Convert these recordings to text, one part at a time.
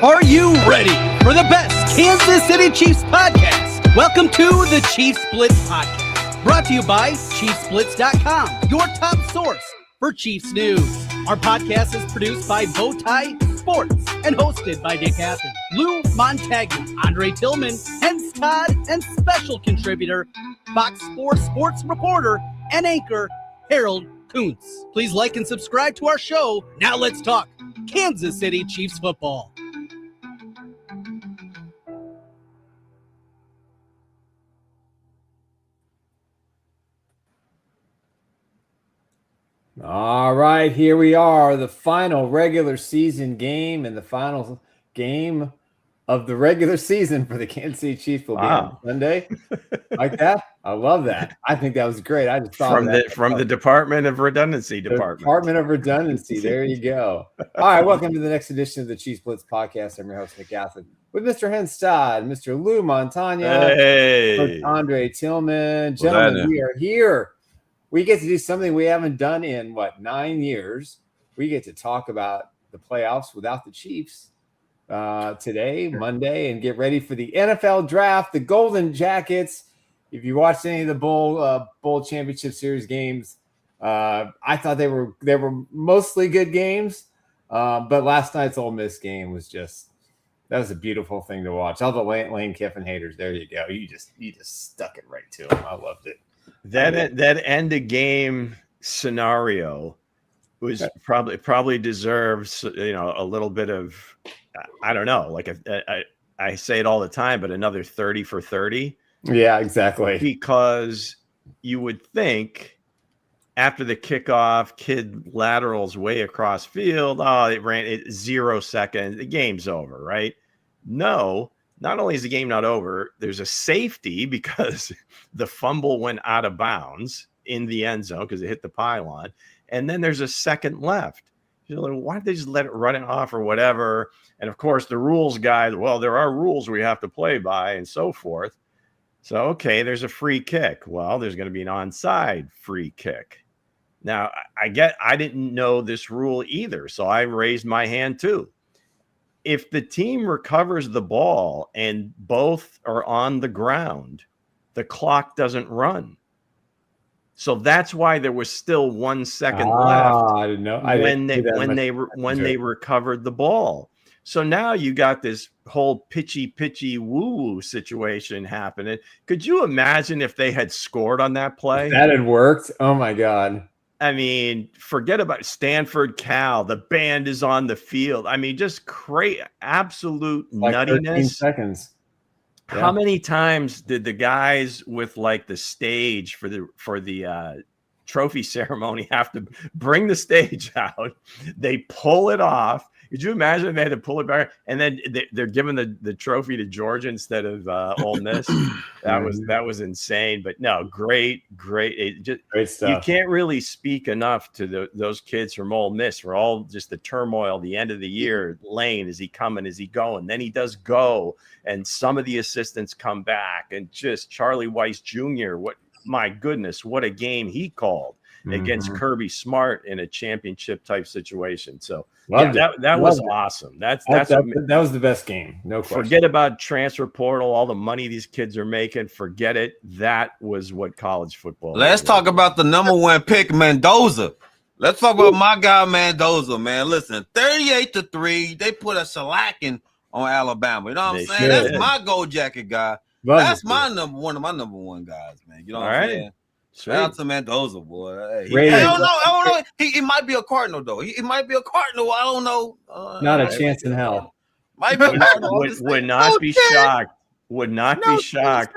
Are you ready for the best Kansas City Chiefs podcast? Welcome to the Chiefs Blitz podcast, brought to you by ChiefsBlitz.com, your top source for Chiefs news. Our podcast is produced by Bowtie Sports and hosted by Dick Athan, Lou Montagna, Andre Tillman, Hense, Todd, and special contributor, Fox sports reporter and anchor, Harold Kuntz. Please like and subscribe to our show. Now let's talk Kansas City Chiefs football. All right, here we are, the final regular season game and the final game of the regular season for the Kansas City Chiefs will be on Sunday. Like that? I love that. I think that was great. I just thought from the Department of Redundancy Department of Redundancy. There you go. All right, welcome to the next edition of the Chiefs Blitz podcast. I'm your host, Athan, with Mr. Hense, Todd, Mr. Lou Montagna, Coach Andre Tillman. Gentlemen, we are here. We get to do something we haven't done in, 9 years. We get to talk about the playoffs without the Chiefs today, Monday, and get ready for the NFL draft, the Golden Jackets. If you watched any of the Bowl Championship Series games, I thought they were mostly good games. But last night's Ole Miss game was that was a beautiful thing to watch. All the Lane Kiffin haters, there you go. You just stuck it right to them. I loved it. That end of game scenario was probably deserves a little bit of, I don't know, like I say it all the time, but another 30 for 30. Yeah, exactly. Because you would think after the kickoff, kid laterals way across field, it ran 0 seconds, the game's over, right? No. Not only is the game not over, there's a safety because the fumble went out of bounds in the end zone because it hit the pylon. And then there's a second left. You're like, why did they just let it run it off or whatever? And of course, the rules guys, well, there are rules we have to play by and so forth. So, okay, there's a free kick. Well, there's going to be an onside free kick. Now, I didn't know this rule either, so I raised my hand too. If the team recovers the ball and both are on the ground, the clock doesn't run. So that's why there was still 1 second left. I didn't know. When they recovered the ball. So now you got this whole pitchy woo-woo situation happening. Could you imagine if they had scored on that play? If that had worked. Oh my God. I mean, forget about Stanford, Cal. The band is on the field. I mean, just absolute nuttiness. 13 seconds. Yeah. How many times did the guys with the stage for the trophy ceremony have to bring the stage out? They pull it off. Could you imagine if they had to pull it back and then they're giving the trophy to Georgia instead of Ole Miss? That was insane. But no, great. Great stuff. You can't really speak enough to those kids from Ole Miss for all just the turmoil. The end of the year, Lane, is he coming? Is he going? Then he does go, and some of the assistants come back, and just Charlie Weiss Jr. My goodness, what a game he called against Kirby Smart in a championship type situation. So that was awesome. That was the best game. No question. Forget about transfer portal, all the money these kids are making. Forget it. That was what college football. Let's talk about the number one pick, Mendoza. Let's talk about my guy Mendoza, man. Listen, 38-3. They put a shellacking on Alabama. You know what I'm saying? That's my gold jacket guy. That's my one of my number one guys, man. You know what I'm saying? Shout out to Mendoza, boy. Hey, I don't know. He might be a Cardinal, though. He might be a Cardinal. I don't know. Not a chance in hell. Might be would not be shocked. Would not be shocked.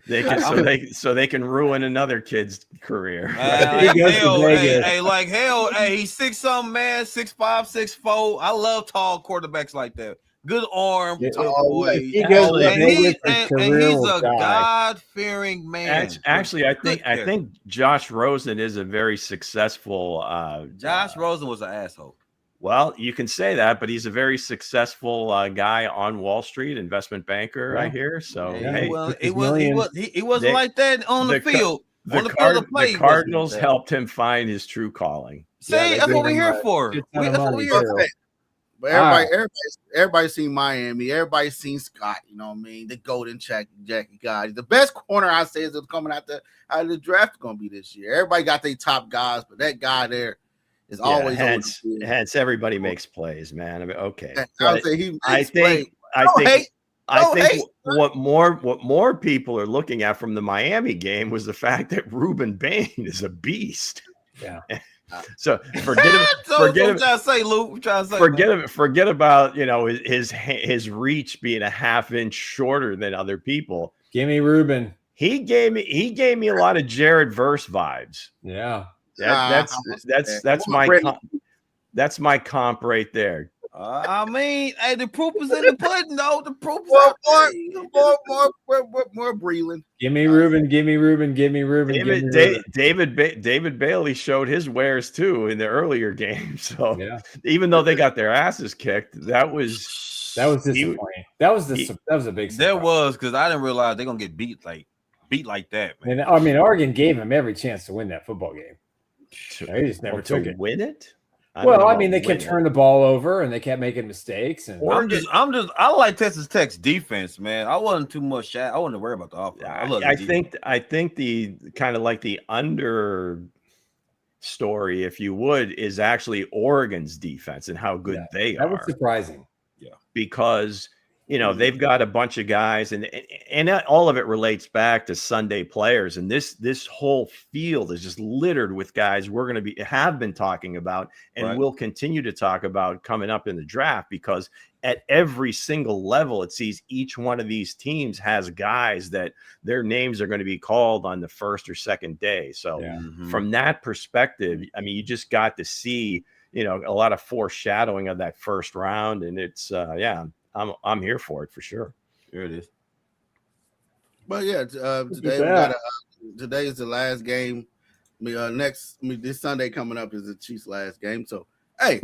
They can ruin another kid's career. Hey, he's 6'something, man. 6'5", 6'4". I love tall quarterbacks like that. Good arm, he's a God-fearing man. Actually, I think Josh Rosen is a very successful. Josh Rosen was an asshole. Well, you can say that, but he's a very successful guy on Wall Street, investment banker. I hear. So he wasn't like that on the field. The Cardinals helped him find his true calling. See, that's what we're here for. That's what we're here for. But everybody's seen Miami. Everybody's seen Scott. You know what I mean? The golden Jackie God. The best corner I say is coming out of the draft going to be this year. Everybody got their top guys, but that guy there is always hence everybody makes plays, man. I mean, okay. I think what more people are looking at from the Miami game was the fact that Ruben Bain is a beast. Yeah. So forget about his reach being a half inch shorter than other people. Give me Ruben. He gave me a lot of Jared Verse vibes. Yeah. That's my comp right there. I mean, hey, the proof is in the pudding, though. The proof is more Breland. Give me Ruben. David Bailey showed his wares too in the earlier game. So even though they got their asses kicked, that was disappointing. That was a big surprise. There was, because I didn't realize they're gonna get beat like that, man. And I mean, Oregon gave him every chance to win that football game. They just never took it. Win it. I mean, they kept turning the ball over and they kept making mistakes. And I like Texas Tech's defense, man. I wasn't too much. I wasn't worried about the offense. I think the kind of like the under story, if you would, is actually Oregon's defense and how good they are. That was surprising. Yeah, because they've got a bunch of guys, and all of it relates back to Sunday players, and this whole field is just littered with guys we're going to have been talking about and will continue to talk about coming up in the draft, because at every single level it sees each one of these teams has guys that their names are going to be called on the first or second day. So from that perspective, I mean, you just got to see a lot of foreshadowing of that first round, and it's I'm here for it for sure. Here it is. But today is the last game. This Sunday coming up is the Chiefs' last game. So hey,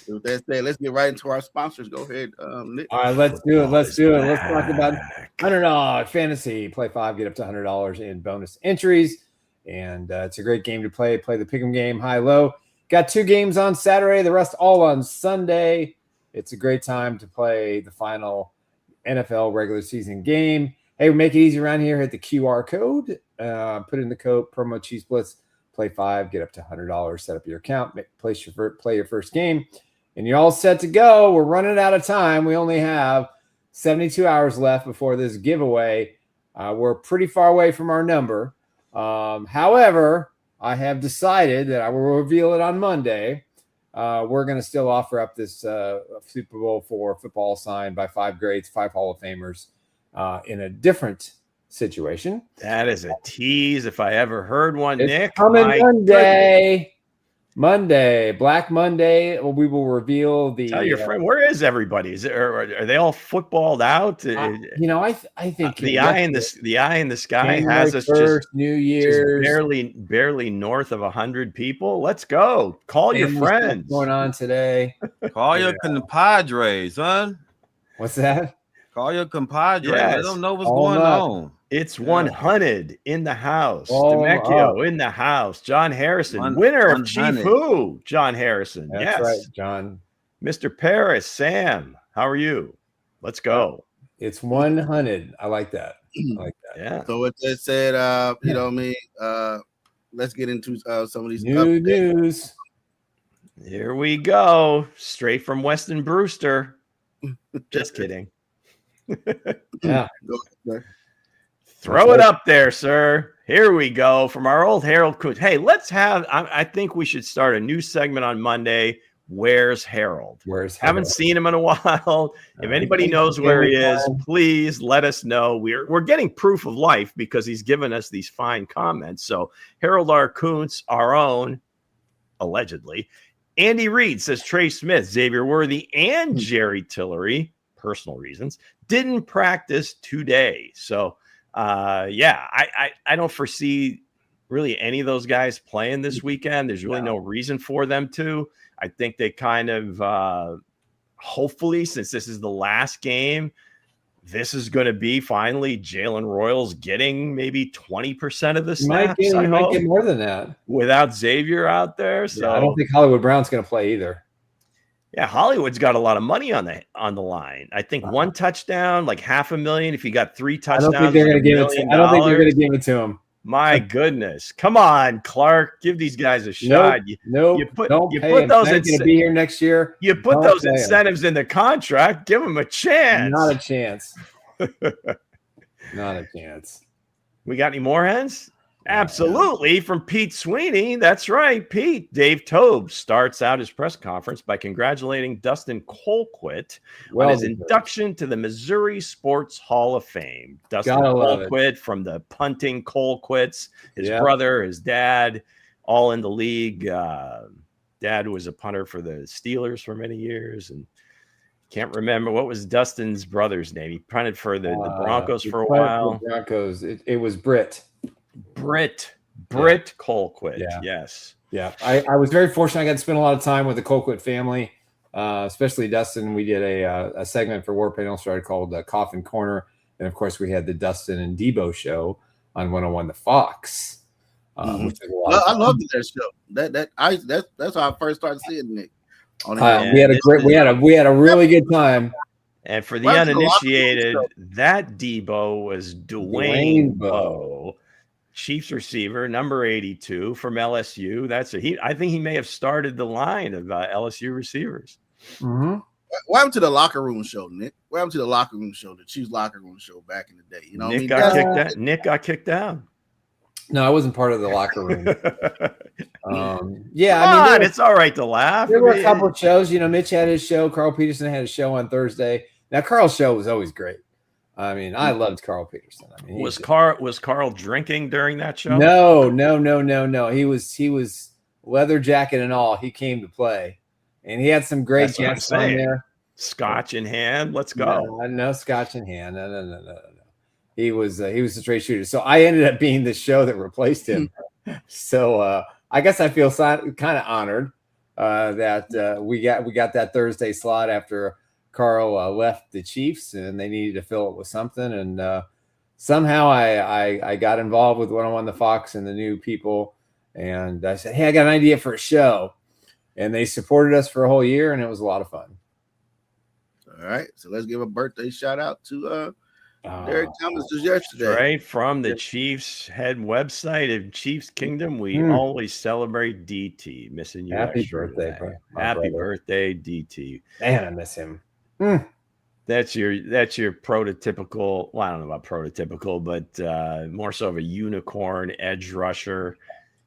with that said, let's get right into our sponsors. Go ahead, Nick. All right, let's do it. Let's talk about $100 fantasy. Play 5, get up to $100 in bonus entries, and it's a great game to play. Play the pick'em game, high low. Got 2 games on Saturday, the rest all on Sunday. It's a great time to play the final NFL regular season game. Hey, we make it easy around here. Hit the QR code, put in the code promo Chiefs Blitz, play 5, get up to $100, set up your account, play your first game, and you're all set to go. We're running out of time. We only have 72 hours left before this giveaway. We're pretty far away from our number. However, I have decided that I will reveal it on Monday. We're going to still offer up this Super Bowl IV football signed by 5 greats, 5 Hall of Famers in a different situation. That is a tease if I ever heard one, it's Nick. Coming Monday, Black Monday. We will reveal the. Tell your friend, where is everybody? Are they all footballed out? I think the eye in the sky has us 1st, just New Year's, just barely north of 100 people. Let's go. Call your friends. What's going on today? Call your compadres, son. What's that? Call your compadres. Yes. I don't know what's going on. It's 100 in the house. Demecchio in the house. John Harrison, winner of Chief Who. John Harrison. That's right, John. Mr. Paris, Sam, how are you? Let's go. It's 100. I like that. Yeah. So with that said, let's get into some of these new news. Here we go. Straight from Weston Brewster. Just kidding. Yeah. Throw it up there, sir. Here we go from our old Harold Coons. Hey, I think we should start a new segment on Monday. Where's Harold? Haven't seen him in a while. If anybody knows where he is, please let us know. We're getting proof of life because he's given us these fine comments. So Harold R. Kuntz, our own, allegedly. Andy Reid says Trey Smith, Xavier Worthy, and Jerry Tillery, personal reasons, didn't practice today. So I don't foresee really any of those guys playing this weekend. There's really no reason for them to. I think they kind of hopefully, since this is the last game, this is going to be finally Jalen Royals getting maybe 20% of the snaps. He might get more than that without Xavier out there. So I don't think Hollywood Brown's going to play either. Yeah, Hollywood's got a lot of money on the line. I think one touchdown, like $500,000. If you got 3 touchdowns, I don't think they're going to give it to him. I don't think they're going to give it to him. My goodness. Come on, Clark. Give these guys a shot. Nope. You put those going to be here next year. You put those incentives in the contract. Give them a chance. Not a chance. Not a chance. We got any more, Hense? Absolutely. From Pete Sweeney. That's right, Pete. Dave Tobe starts out his press conference by congratulating Dustin Colquitt on his induction to the Missouri Sports Hall of Fame. Dustin Colquitt from the punting Colquitts, his brother, his dad, all in the league. Dad was a punter for the Steelers for many years, and can't remember what was Dustin's brother's name. He punted for the Broncos for a while. Broncos. It was Britt Colquitt. Yes. Yeah. I was very fortunate. I got to spend a lot of time with the Colquitt family, especially Dustin. We did a segment for War Paint Illustrated called Coffin Corner. And of course we had the Dustin and Debo show on 101 The Fox. Which was I loved their show. That's how I first started seeing Nick. We had a really good time. And for the uninitiated, that Debo was Dwayne Bowe. Chiefs receiver, number 82 from LSU. I think he may have started the line of LSU receivers. Mm-hmm. What happened to the locker room show, Nick? What happened to the locker room show, the Chiefs locker room show back in the day? You know, Nick got kicked out. No, I wasn't part of the locker room. It's all right to laugh. There were a couple of shows. You know, Mitch had his show. Carl Peterson had a show on Thursday. Now, Carl's show was always great. I mean, I loved Carl Peterson. I mean, was Carl drinking during that show? No. He was leather jacket and all. He came to play, and he had some great guests on there. Scotch in hand. Let's go. No scotch in hand. No. He was a straight shooter. So I ended up being the show that replaced him. So I guess I feel kind of honored that we got that Thursday slot after Carl left the Chiefs, and they needed to fill it with something. And somehow I got involved with 101 The Fox and the new people. And I said, hey, I got an idea for a show. And they supported us for a whole year, and it was a lot of fun. All right. So let's give a birthday shout out to Derek Thomas yesterday. Right from the Chiefs head website of Chiefs Kingdom. We always celebrate DT. Missing you. Happy birthday, bro. Happy birthday, DT. Man, I miss him. That's your prototypical. Well, I don't know about prototypical, but more so of a unicorn edge rusher.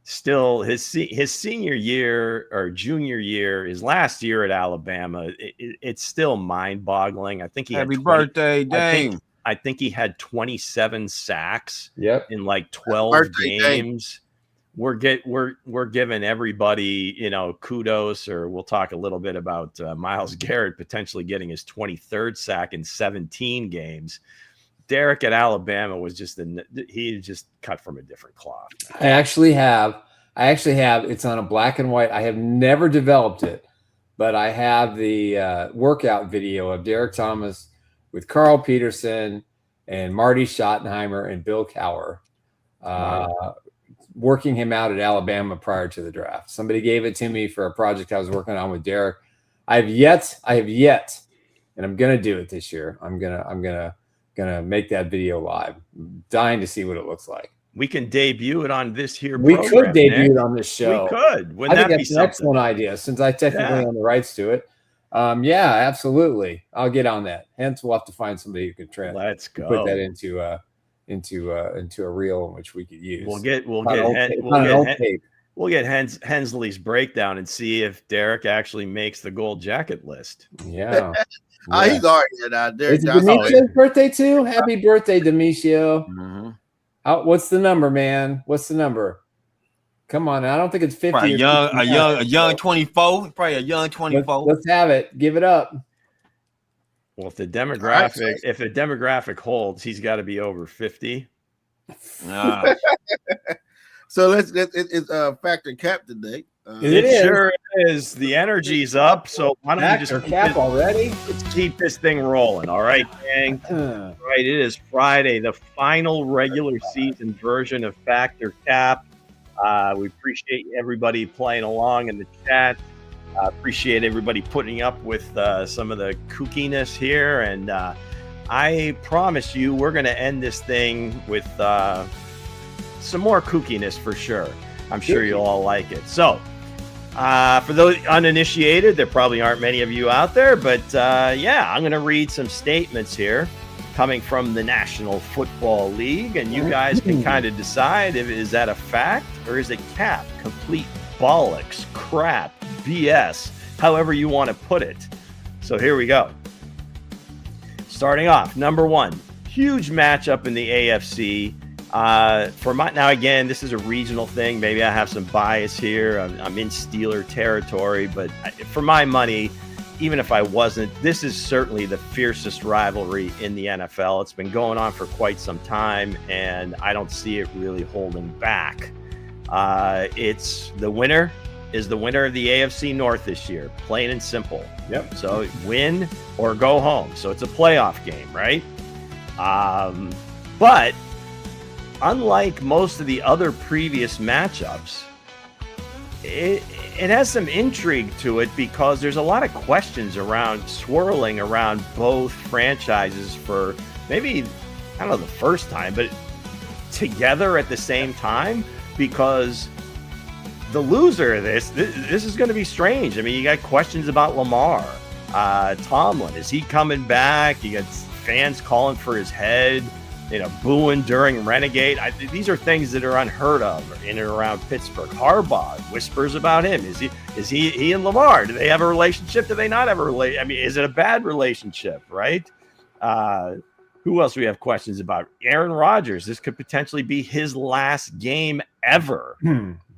Still, his senior year or junior year, his last year at Alabama, it's still mind-boggling. I think he happy birthday, Dame. I think he had 27 sacks. In like 12 games. We're giving everybody, kudos, or we'll talk a little bit about Myles Garrett potentially getting his 23rd sack in 17 games. Derek at Alabama was he just cut from a different cloth. I actually have. It's on a black and white. I have never developed it, but I have the workout video of Derek Thomas with Carl Peterson and Marty Schottenheimer and Bill Cowher. Working him out at Alabama prior to the draft. Somebody gave it to me for a project I was working on with Derek. I have yet, and I'm gonna do it this year. I'm gonna make that video live. I'm dying to see what it looks like. We can debut it on this here. We could debut it on this show. We could. Wouldn't that be an excellent idea? Since I technically own the rights to it. Yeah, absolutely. I'll get on that. Hence, we'll have to find somebody who can Let's go. Put that into a reel in which we could use. We'll get Hensley's breakdown and see if Derek actually makes the gold jacket list. Yeah. He's already there. Is it Demetio's birthday too? Happy birthday, Demetio. Mm-hmm. What's the number, man? What's the number? Come on, I don't think it's 50. Probably a young 24. Probably a young 24. Let's have it. Give it up. Well, if the demographic holds, he's got to be over 50. So it's factor cap today. It sure is. The energy's up. So why don't we just already? Let's keep this thing rolling. All right, gang. Right. It is Friday, the final regular season version of Factor Cap. We appreciate everybody playing along in the chat. Appreciate everybody putting up with some of the kookiness here. And I promise you, we're going to end this thing with some more kookiness for sure. I'm sure you'll all like it. So, for those uninitiated, there probably aren't many of you out there, but I'm going to read some statements here coming from the National Football League, and you guys can kind of decide if is that a fact or is it cap, complete bollocks, crap, BS, however you want to put it. So here we go. Starting off, number one, huge matchup in the AFC. Now again, this is a regional thing. Maybe I have some bias here. I'm in Steeler territory, but for my money, even if I wasn't, this is certainly the fiercest rivalry in the NFL. It's been going on for quite some time, and I don't see it really holding back. It's the winner is the winner of the AFC North this year, plain and simple. Yep. So win or go home. So it's a playoff game, right? But unlike most of the other previous matchups, it has some intrigue to it because there's a lot of questions swirling around both franchises for maybe, I don't know, the first time, but together at the same time, because the loser of this is going to be strange. I mean, you got questions about Lamar, Tomlin. Is he coming back? You got fans calling for his head, booing during Renegade. These are things that are unheard of in and around Pittsburgh. Harbaugh, whispers about him. Is he and Lamar? Do they have a relationship? Do they not have a relationship? I mean, is it a bad relationship, right? Who else do we have questions about? Aaron Rodgers. This could potentially be his last game ever.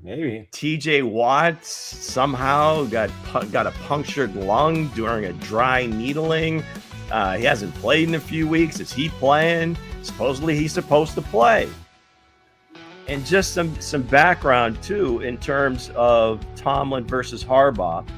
Maybe. TJ Watt somehow got a punctured lung during a dry needling. He hasn't played in a few weeks. Is he playing? Supposedly he's supposed to play. And just some background too in terms of Tomlin versus Harbaugh.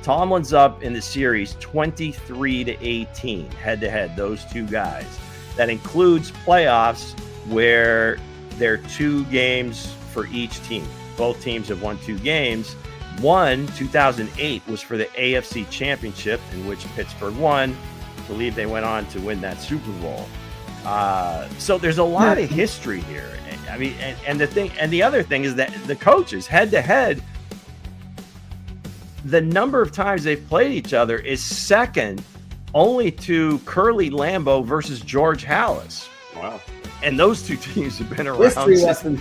Tomlin's up in the series 23-18 head-to-head, those two guys. That includes playoffs where there are 2 games for each team. Both teams have won 2 games. One, 2008, was for the AFC Championship, in which Pittsburgh won. I believe they went on to win that Super Bowl. So there's a lot of history here. I mean, and the other thing is that the coaches head to head, the number of times they've played each other is second only to Curly Lambeau versus George Halas. Wow. And those two teams have been around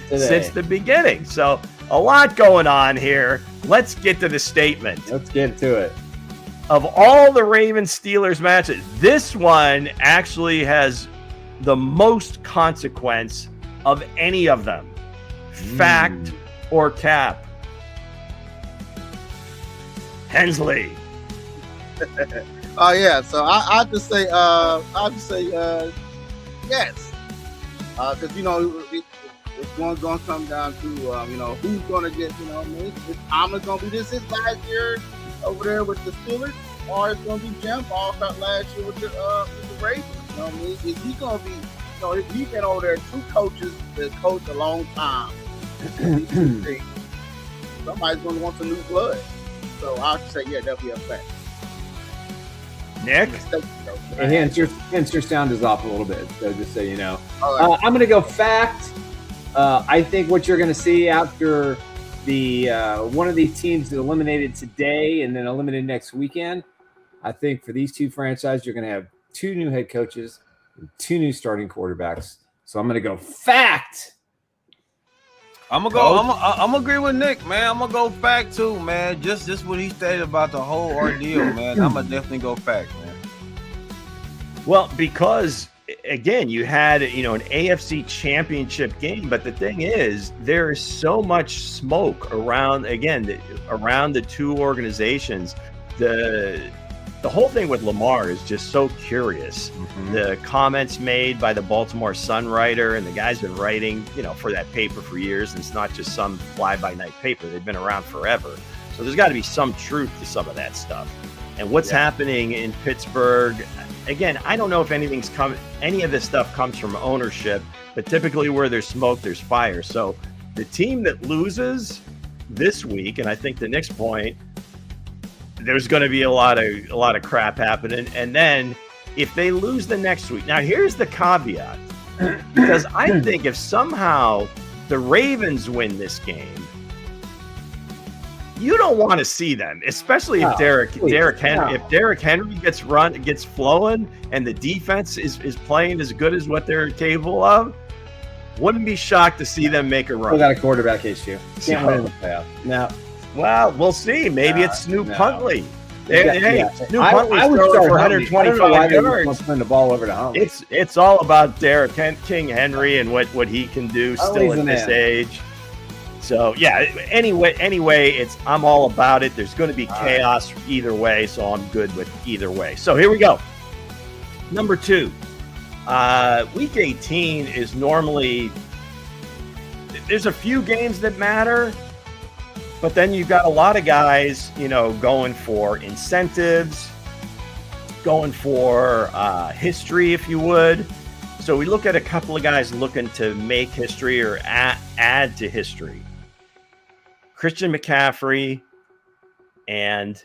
since the beginning. So a lot going on here. Let's get to the statement. Let's get to it. Of all the Ravens-Steelers matches, this one actually has the most consequence of any of them. Fact or cap? Hensley. Oh yeah, so I'll just say yes. Because it's going to come down to who's going to get is Tomlin going to be this his last year over there with the Steelers, or it's going to be Jim Ball last year with the Ravens. You know what I mean? Is he going to be? He's been over there 2 coaches that coached a long time. Somebody's going to want some new blood. So I'll say that'll be a fact. Nick? Hense, your sound is off a little bit, so just so you know. Right. I'm going to go fact. I think what you're going to see after the one of these teams that eliminated today and then eliminated next weekend, I think for these 2 franchises, you're going to have 2 new head coaches and 2 new starting quarterbacks. So I'm going to go fact. I'm gonna agree with Nick, man. I'm gonna go fact too, man. Just what he stated about the whole ordeal, man. I'm gonna definitely go fact, man. Well, because again, you had an AFC Championship game, but the thing is, there is so much smoke around the 2 organizations. The whole thing with Lamar is just so curious. Mm-hmm. The comments made by the Baltimore Sun writer, and the guy's been writing, for that paper for years, and it's not just some fly-by-night paper. They've been around forever. So there's got to be some truth to some of that stuff. And what's happening in Pittsburgh, again, I don't know if any of this stuff comes from ownership, but typically where there's smoke, there's fire. So the team that loses this week, and I think the next point, there's going to be a lot of crap happening. And then if they lose the next week, now here's the caveat, because I think if somehow the Ravens win this game, you don't want to see them, especially if Derrick Henry gets flowing and the defense is playing as good as what they're capable of. Wouldn't be shocked to see them make a run. We got a quarterback issue. Can't win in the playoffs. No. Well, we'll see. Maybe it's Snoop Huntley. Snoop I would throwing start for Huntley. 125 yards. Turn the ball over to Huntley. It's all about Derrick King Henry and what he can do still at this age. So anyway, I'm all about it. There's going to be chaos either way, so I'm good with either way. So here we go. Number 2. Week 18 is normally, there's a few games that matter, but then you've got a lot of guys, going for incentives, going for history, if you would. So we look at a couple of guys looking to make history or add to history. Christian McCaffrey and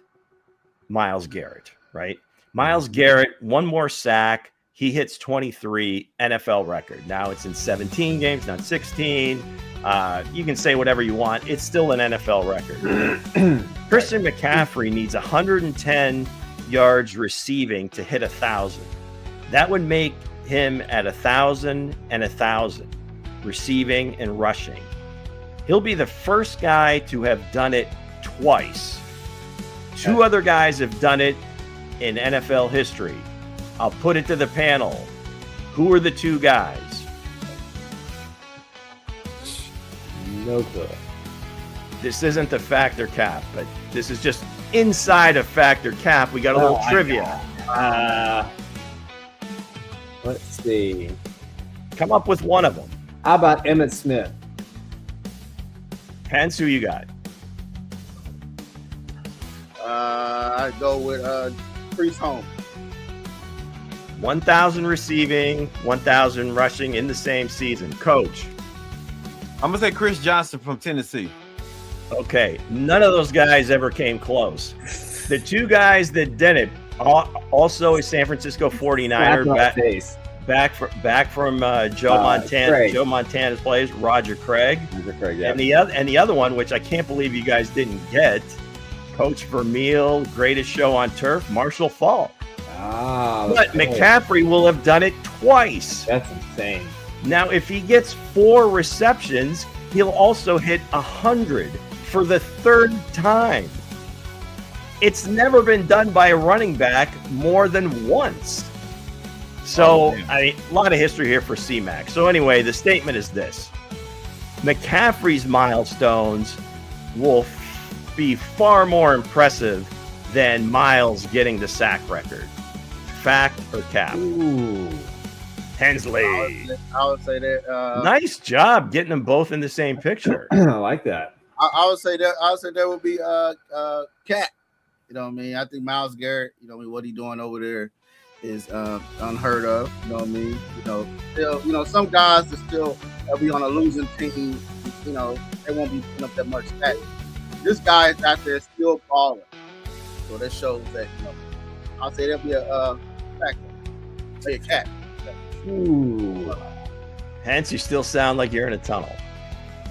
Myles Garrett, right? Myles Garrett, one more sack. He hits 23, NFL record. Now it's in 17 games, not 16. You can say whatever you want. It's still an NFL record. Christian McCaffrey needs 110 yards receiving to hit 1,000. That would make him at 1,000 and 1,000 receiving and rushing. He'll be the first guy to have done it twice. 2 other guys have done it in NFL history. I'll put it to the panel. Who are the 2 guys? No clue. This isn't the Factor Cap, but this is just inside of Factor Cap. We got a little trivia. Let's see. Come up with one of them. How about Emmitt Smith? Hense, who you got? I go with Priest Holmes. 1,000 receiving, 1,000 rushing in the same season. Coach. I'm gonna say Chris Johnson from Tennessee. Okay, none of those guys ever came close. The 2 guys that did it, also a San Francisco 49er, back from Joe Montana. Craig. Joe Montana's plays, Roger Craig. Yeah. And the other one, which I can't believe you guys didn't get, Coach Vermeil, greatest show on turf, Marshall Faulk. But McCaffrey will have done it twice. That's insane. Now, if he gets 4 receptions, he'll also hit 100 for the 3rd time. It's never been done by a running back more than once. So, a lot of history here for C-Mac. So anyway, the statement is this. McCaffrey's milestones will be far more impressive than Myles getting the sack record. Fact or cap? Ooh. Hensley. I would say that. Nice job getting them both in the same picture. I like that. I would say that would be Cat. You know what I mean? I think Myles Garrett, what he doing over there is unheard of. You know what I mean? Still, some guys that still be on a losing team, they won't be putting up that much stats. This guy is out there still balling. So that shows that, I'll say there'll be a factor. Say a Cat. Ooh. Hence, you still sound like you're in a tunnel.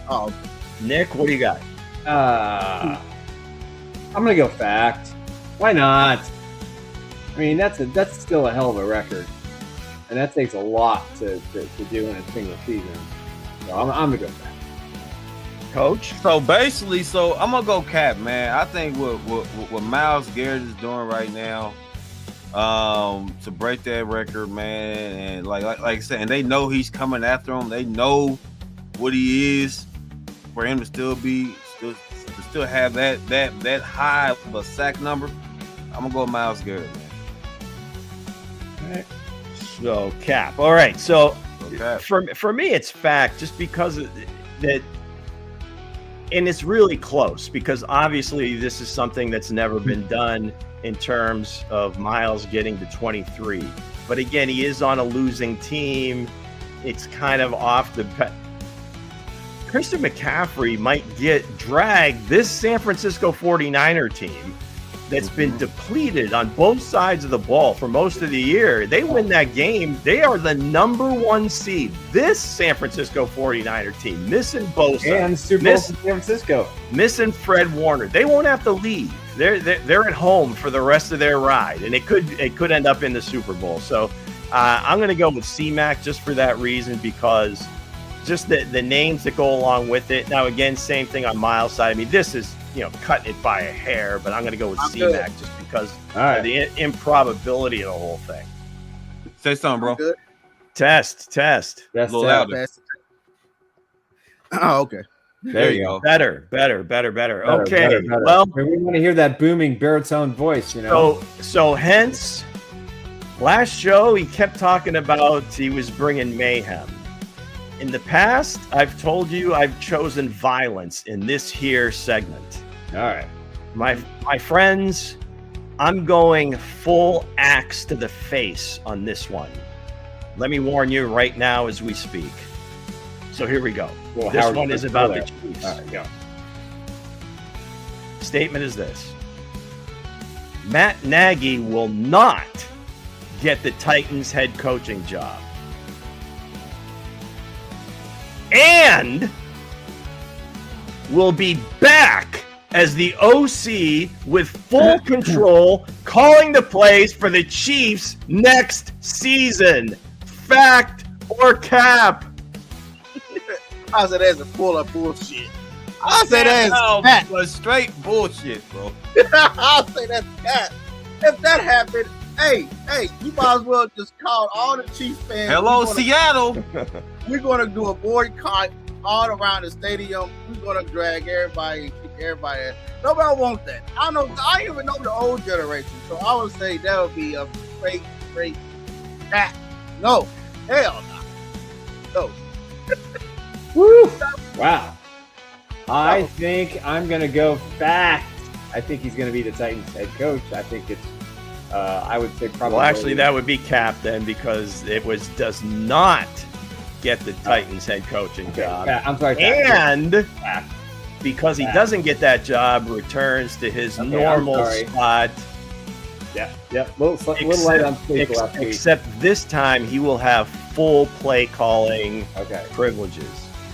Oh, Nick, what do you got? I'm gonna go fact. Why not? I mean, that's still a hell of a record, and that takes a lot to do in a single season. So I'm gonna go fact. Coach. So basically, I'm gonna go Cap, man. I think what Myles Garrett is doing right now, to break that record, man, and like I said, and they know he's coming after him. They know what he is. For him to still have that high of a sack number, I'm gonna go Myles Garrett, man. All right. So Cap. All right. So Cap. for me, it's fact, just because that And it's really close because obviously this is something that's never been done in terms of Miles getting to 23. But again, he is on a losing team. It's kind of off the Christian McCaffrey might get dragged. This San Francisco 49er team that's been depleted on both sides of the ball for most of the year. They win that game. They are the #1 seed. This San Francisco 49er team, missing Bosa. And Super Bowl San Francisco. Missing Fred Warner. They won't have to leave. They're at home for the rest of their ride, and it could end up in the Super Bowl. So I'm going to go with C-Mac just for that reason, because just the names that go along with it. Now, again, same thing on Miles' side. I mean, this is, cutting it by a hair, but I'm going to go with C-Mac just because of the improbability of the whole thing. Say something, bro. Good. Test. That's a little louder. Oh, okay. There you go. Better. Okay. Better. Well, we want to hear that booming baritone voice, So Hense, last show, he kept talking about he was bringing mayhem. In the past, I've told you I've chosen violence in this here segment. All right. My friends, I'm going full axe to the face on this one. Let me warn you right now as we speak. So here we go. Well, this one is about the Chiefs. All right, go. Statement is this. Matt Nagy will not get the Titans head coaching job. And will be back as the OC with full control, calling the plays for the Chiefs next season. Fact or cap? I said that's a full of bullshit. I say that's was straight bullshit, bro. I'll say that's cat. If that happened, hey, you might as well just call all the Chiefs fans. Hello, Seattle. We're gonna do a boycott all around the stadium. We're gonna drag everybody and kick everybody. Nobody wants that. I don't even know the old generation, so I would say that would be a great cat. No, hell no. Woo! Wow. I think I'm going to go fact. I think he's going to be the Titans head coach. I think it's, I would say probably. Well, actually, that would be cap then, because it does not get the Titans head coaching job. I'm sorry. And because he doesn't get that job, returns to his normal spot. Yeah. Little light on stage last week. Except this time he will have full play calling privileges.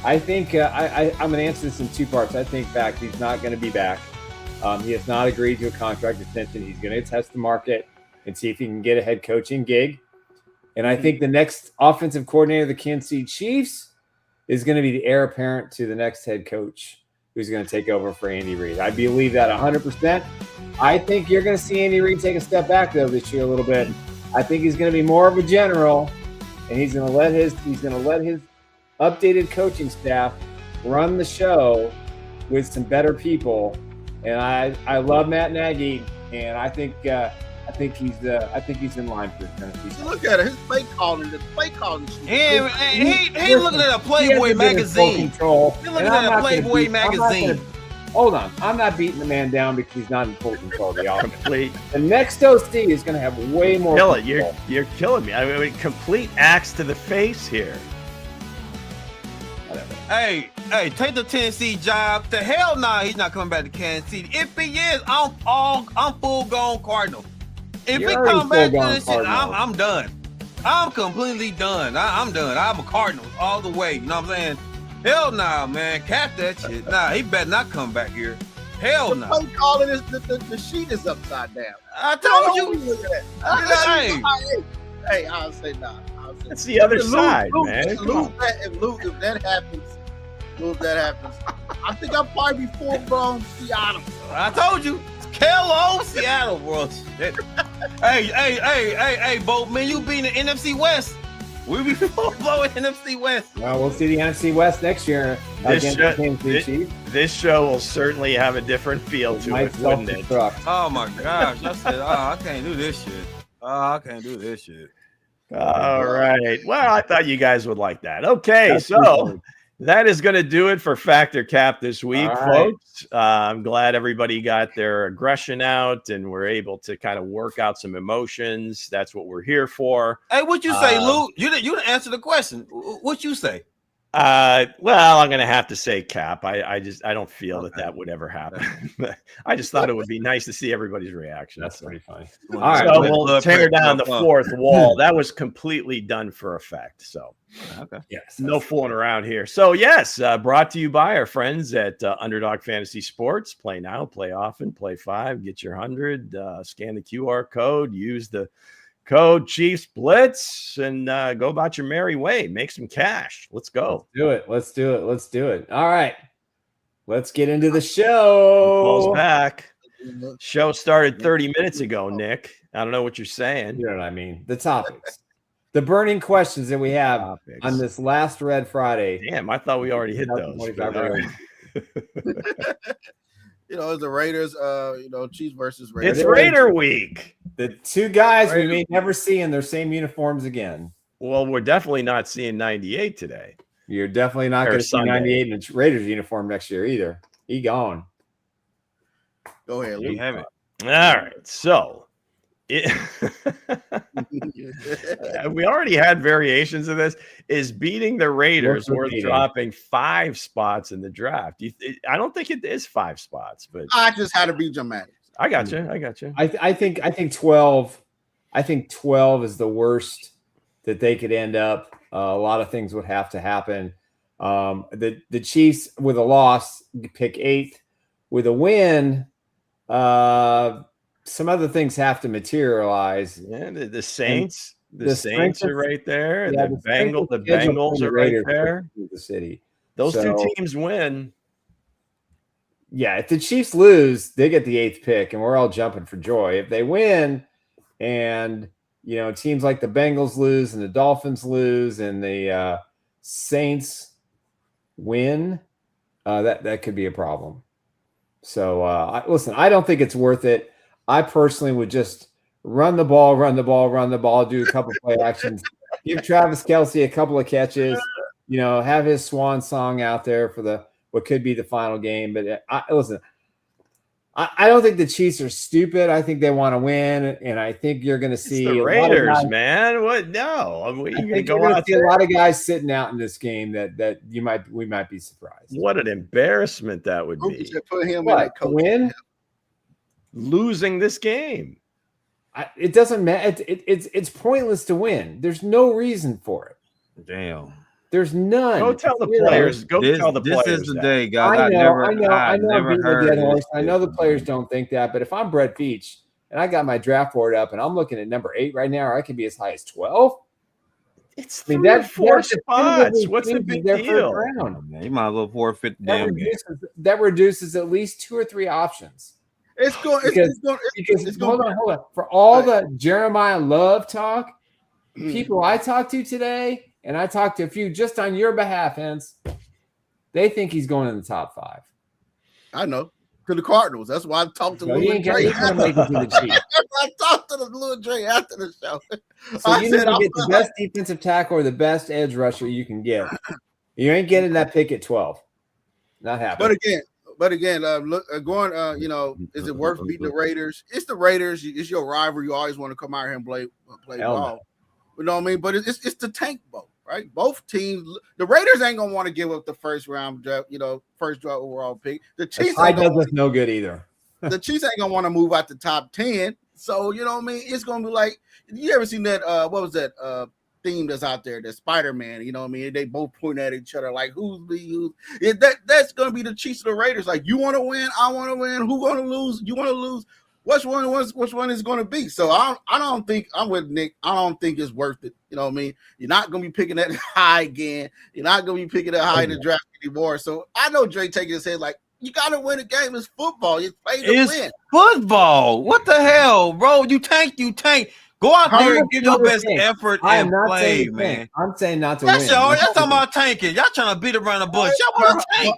I think I'm going to answer this in two parts. I think fact, he's not going to be back. He has not agreed to a contract extension. He's going to test the market and see if he can get a head coaching gig. And I think the next offensive coordinator of the Kansas City Chiefs is going to be the heir apparent to the next head coach who's going to take over for Andy Reid. I believe that 100%. I think you're going to see Andy Reid take a step back, though, this year a little bit. I think he's going to be more of a general, and he's going to let his updated coaching staff run the show with some better people. And I love Matt Nagy, and I think he's in line for Tennessee. Look at it, his play calling. He looking at a Playboy magazine. He looking at a Playboy magazine. Hold on, I'm not beating the man down because he's not in full control of the offense. The next OC is going to have way more. You're killing me. I mean, complete axe to the face here. Hey, take the Tennessee job. The hell nah, he's not coming back to Kansas City. If he is, I'm full gone Cardinal. If he come back to this shit, I'm done. I'm completely done. I'm done. I'm a Cardinal all the way. You know what I'm saying? Hell nah, man. Cap that shit. Nah, he better not come back here. Hell nah. I'm calling this the sheet is upside down. I told you. Hey, I'll say nah. That's the other side, man. If that happens, I think I'll probably be full-blown Seattle. I told you. Hello, Seattle, bro. Hey, Bo, man, you being the NFC West. We'll be full-blown NFC West. Well, we'll see the NFC West next year. This show will certainly have a different feel to it, wouldn't it? Oh, my gosh. I said, I can't do this shit. All right. Well, I thought you guys would like that. Okay, so That is going to do it for Factor Cap this week, right, folks. I'm glad everybody got their aggression out and we're able to kind of work out some emotions. That's what we're here for. Hey, what you say, Lou? You didn't answer the question. What you say? Well, I'm going to have to say Cap. I don't feel that would ever happen. I just thought it would be nice to see everybody's reaction. That's pretty funny. All right, so we'll tear down the fourth wall. That was completely done for effect. So, okay, yes, no fooling around here. So, yes, brought to you by our friends at Underdog Fantasy Sports. Play now, play often, play 5, get your 100. Scan the QR code, use the code Chiefs Blitz, and go about your merry way. Make some cash. Let's go. Let's do it. All right. Let's get into the show. Ball's back. Show started 30 minutes ago, Nick. I don't know what you're saying. You know what I mean? The topics. The burning questions that we have on this last Red Friday. Damn, I thought we already hit those. It's the Raiders, Chiefs versus Raiders. It's Raider week. The two guys we may never see in their same uniforms again. Well, we're definitely not seeing 98 today. You're definitely not going to see 98 in a Raiders uniform next year either. He gone. Go ahead, Luke. Have it. All right. So we already had variations of this. Is beating the Raiders worth dropping 5 spots in the draft? I don't think it is 5 spots, but I just had to be dramatic. I got you. I think 12. I think 12 is the worst that they could end up. A lot of things would have to happen. The Chiefs with a loss pick 8th. With a win, some other things have to materialize. Yeah, the Saints. The Saints are right there. Yeah, the Bengals are right there. The city. Those two teams win. Yeah, if the Chiefs lose, they get the 8th pick, and we're all jumping for joy. If they win, and teams like the Bengals lose, and the Dolphins lose, and the Saints win, that could be a problem. So, listen, I don't think it's worth it. I personally would just run the ball, do a couple play actions, give Travis Kelce a couple of catches, have his swan song out there for what could be the final game. But listen, I don't think the Chiefs are stupid. I think they want to win, and I think you're going to see the Raiders, man. What? No, you're going to see a lot of guys sitting out in this game that we might be surprised. What an embarrassment that would be. Put him in that coach. Win, losing this game. It doesn't matter. It's pointless to win. There's no reason for it. Damn. There's none. Go tell the players. Tell the players. This is the day, guys. I know. I never heard. I know the players don't think that, but if I'm Brett Veach and I got my draft board up and I'm looking at number 8 right now, or I can be as high as 12. It's 3 or 4 spots. What's the big deal? You might as well forfeit the damn game. That reduces at least 2 or 3 options. It's going. Hold on. For all the Jeremiah Love talk, people I talked to today. And I talked to a few just on your behalf, Hense. They think he's going in the top 5. I know. To the Cardinals. That's why I talked to Lou and Dre. I talked to Lou and Dre after the show. So you need to get the best defensive tackle or the best edge rusher you can get. You ain't getting that pick at 12. Not happening. But again, is it worth beating the Raiders? It's the Raiders. It's your rival. You always want to come out here and play ball. You know what I mean? But it's the tank boat. Right, both teams. The Raiders ain't gonna want to give up the first round, first draft overall pick. The Chiefs does us no good either. The Chiefs ain't gonna want to move out the top 10. So you know what I mean. It's gonna be like, you ever seen that? What was that theme that's out there? The Spider-Man. You know what I mean? They both point at each other like, who's who? That's gonna be the Chiefs and the Raiders. Like, you want to win, I want to win. Who gonna lose? You want to lose? Which one is going to be? So I don't think, I'm with Nick. I don't think it's worth it. You know what I mean? You're not going to be picking that high again. You're not going to be picking that high in the draft anymore. So I know Dre taking his head like, you got to win a game. It's football. You play to win. Football. What the hell, bro? You tank. Go out there and give your best effort and play, man. I'm saying not to win. That's talking about tanking. Y'all trying to beat around the bush. Y'all want to tank.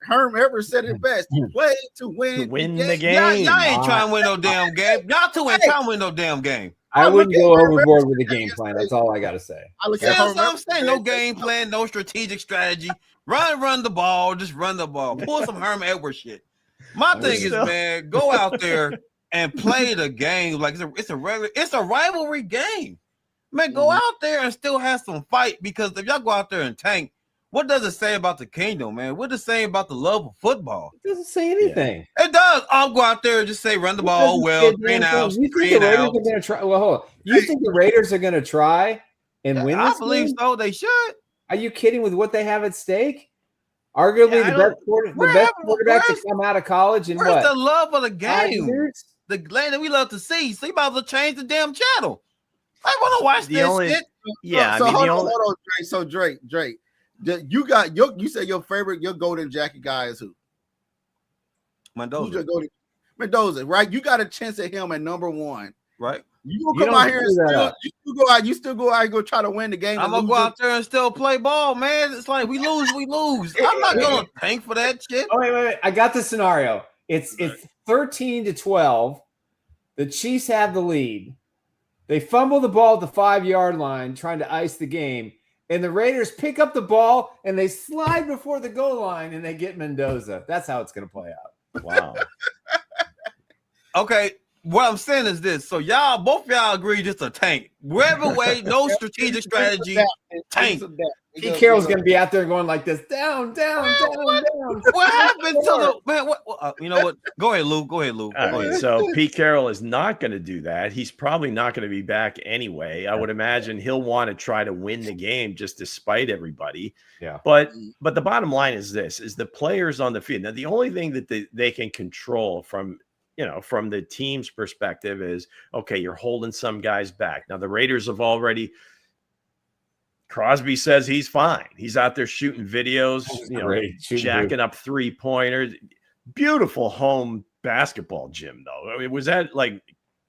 Herm ever said it best. Play to win the game. Y'all ain't trying to win no damn game. Y'all two ain't trying to win no damn game. I wouldn't go overboard with the game plan. That's all I got to say. That's what I'm saying. No game plan, no strategic strategy. Run the ball. Just run the ball. Pull some Herman Edwards shit. My thing is, man, go out there and play the game like it's a rivalry game. Man, go out there and still have some fight, because if y'all go out there and tank, what does it say about the kingdom, man? What does it say about the love of football? It doesn't say anything. Yeah. It does. I'll go out there and just say run the ball well, 3 and outs. You think the Raiders are going to try? Well, hold on. You think the Raiders are going to try and win this I believe game? so. They should. Are you kidding with what they have at stake? Arguably the best quarterback to come out of college in where's what? The love of the game. The game that we love to see. So you might as well change the damn channel. I want to watch this shit. Yeah, so hold on, Drake. So Drake, you got you said your golden jacket guy is who? Mendoza. Mendoza, right? You got a chance at him at number 1, right? You gonna come out here and you still go out and go try to win the game. I'm gonna go out there and still play ball, man. It's like we lose. I'm not gonna tank for that shit. Oh, wait. I got the scenario. It's 13-12. The Chiefs have the lead. They fumble the ball at the 5-yard line, trying to ice the game. And the Raiders pick up the ball and they slide before the goal line and they get Mendoza. That's how it's going to play out. Wow. Okay. What I'm saying is this. So both y'all agree just a tank. Wherever way, no strategic strategy, tank. Pete Carroll's going to be out there going like this, down. What happened to the man? You know what? Go ahead, Luke. So Pete Carroll is not going to do that. He's probably not going to be back anyway. I would imagine he'll want to try to win the game just to spite everybody. Yeah. But the bottom line is this: is the players on the field. Now, the only thing that they can control from the team's perspective is, okay, you're holding some guys back. Now the Raiders have already. Crosby says he's fine. He's out there shooting videos, jacking up 3-pointers. Beautiful home basketball gym, though. I mean, was that like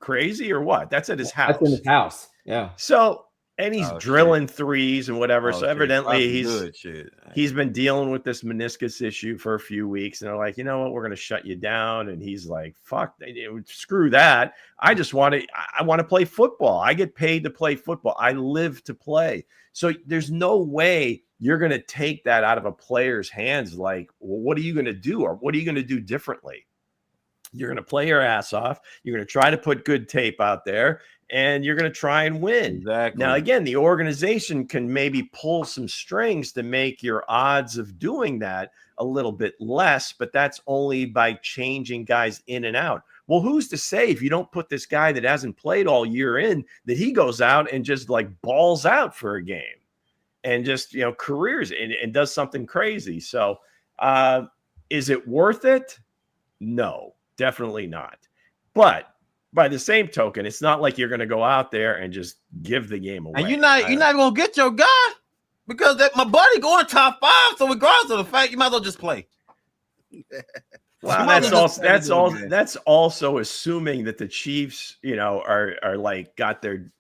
crazy or what? That's at his house. That's in his house. Yeah. So, and he's drilling threes and whatever. So evidently he's been dealing with this meniscus issue for a few weeks. And they're like, you know what? We're going to shut you down. And he's like, fuck, screw that. I want to play football. I get paid to play football. I live to play. So there's no way you're going to take that out of a player's hands. Like, well, what are you going to do? Or what are you going to do differently? You're going to play your ass off. You're going to try to put good tape out there, and you're going to try and win. Exactly. Now, again, the organization can maybe pull some strings to make your odds of doing that a little bit less, but that's only by changing guys in and out. Well, who's to say if you don't put this guy that hasn't played all year in, that he goes out and just like balls out for a game and just, careers and does something crazy. So is it worth it? No, definitely not. But by the same token, it's not like you're going to go out there and just give the game away. And you're not going to get your guy because my buddy going top 5. So regardless of the fact, you might as well just play. Wow, that's also assuming that the Chiefs, are like got their,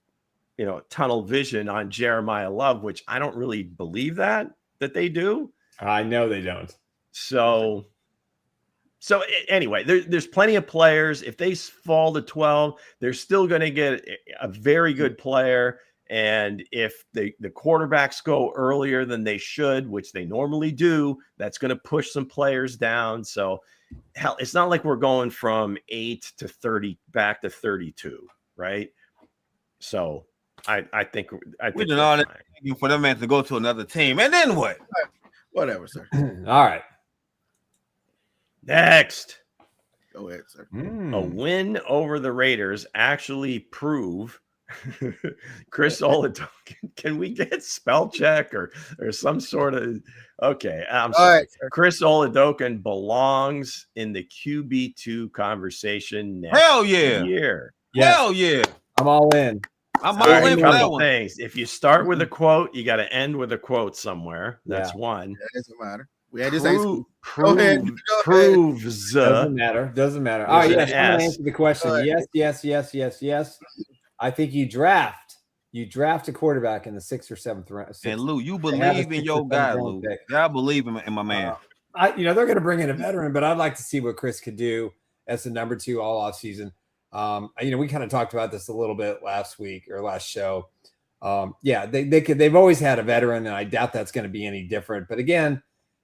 tunnel vision on Jeremiah Love, which I don't really believe that they do. I know they don't. So anyway, there's plenty of players. If they fall to 12, they're still going to get a very good player. And if the quarterbacks go earlier than they should, which they normally do, that's going to push some players down. So hell, it's not like we're going from 8 to 30 back to 32, right? So I think we did all that for them man to go to another team, and then what? Whatever, sir. All right. Next. Go ahead, sir. A win over the Raiders actually prove Chris Oladokin. Can we get spell check or some sort of I'm sorry. Right, Chris Oladokin belongs in the QB2 conversation next year. Yes. Hell yeah. I'm all in. I'm all in for that one. Things. If you start with a quote, you got to end with a quote somewhere. That's one. That doesn't matter. We had this proves. Doesn't matter. All right, yes, I'm going to answer the question. Right. Yes. I think you draft a quarterback in the 6th or 7th round. And Lou, you believe in your guy, Lou. I believe in my man. They're going to bring in a veteran, but I'd like to see what Chris could do as the number 2 all off season. We kind of talked about this a little bit last week or last show. They've always had a veteran, and I doubt that's going to be any different. But again,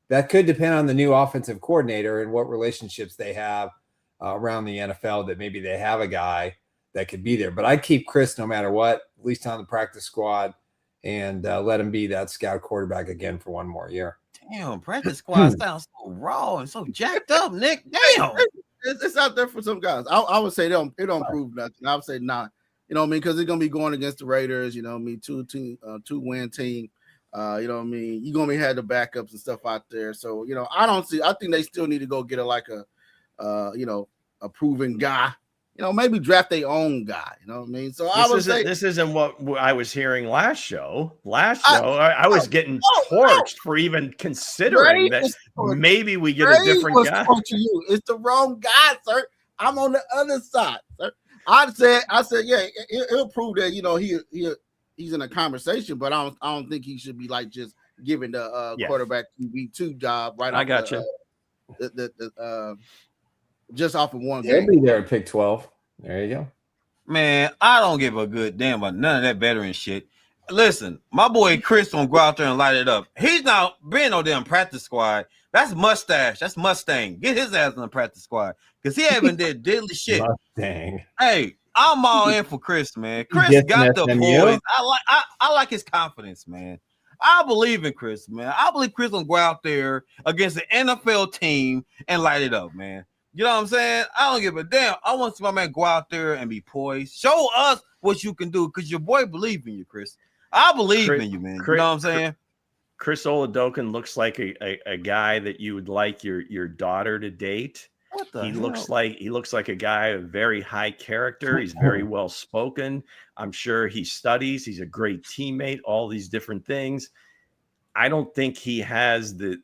that could depend on the new offensive coordinator and what relationships they have around the NFL, that maybe they have a guy that could be there. But I'd keep Chris no matter what, at least on the practice squad, and let him be that scout quarterback again for one more year. Damn, practice squad sounds so raw and so jacked up, Nick. Damn. It's out there for some guys. I would say it don't prove nothing. I would say not. You know what I mean? Because they're gonna be going against the Raiders. You know what I mean? Two win team. You know what I mean? You're gonna have the backups and stuff out there. So I think they still need to go get a proven guy. Maybe draft their own guy. You know what I mean? So this isn't what I was hearing last show. I was getting torched for even considering that maybe we get a different guy. It's the wrong guy, sir. I'm on the other side, sir. I said, yeah, it'll prove that he's in a conversation, but I don't think he should be like just giving the quarterback QB2 job right. I got you. Just off of one game. They'll be there at pick 12. There you go. Man, I don't give a good damn about none of that veteran shit. Listen, my boy Chris gonna go out there and light it up. He's not being no damn practice squad. That's mustache. That's Mustang. Get his ass on the practice squad because he haven't did diddly shit. Mustang. Hey, I'm all in for Chris, man. Chris got the boys. I like his confidence, man. I believe in Chris, man. I believe Chris gonna go out there against the NFL team and light it up, man. You know what I'm saying? I don't give a damn. I want to see my man go out there and be poised. Show us what you can do because your boy believe in you, Chris. I believe in you, man. You know what I'm saying? Chris Oladokin looks like a guy that you would like your daughter to date. What the hell? He looks like a guy of very high character. He's very well spoken. I'm sure he studies. He's a great teammate. All these different things. I don't think he has the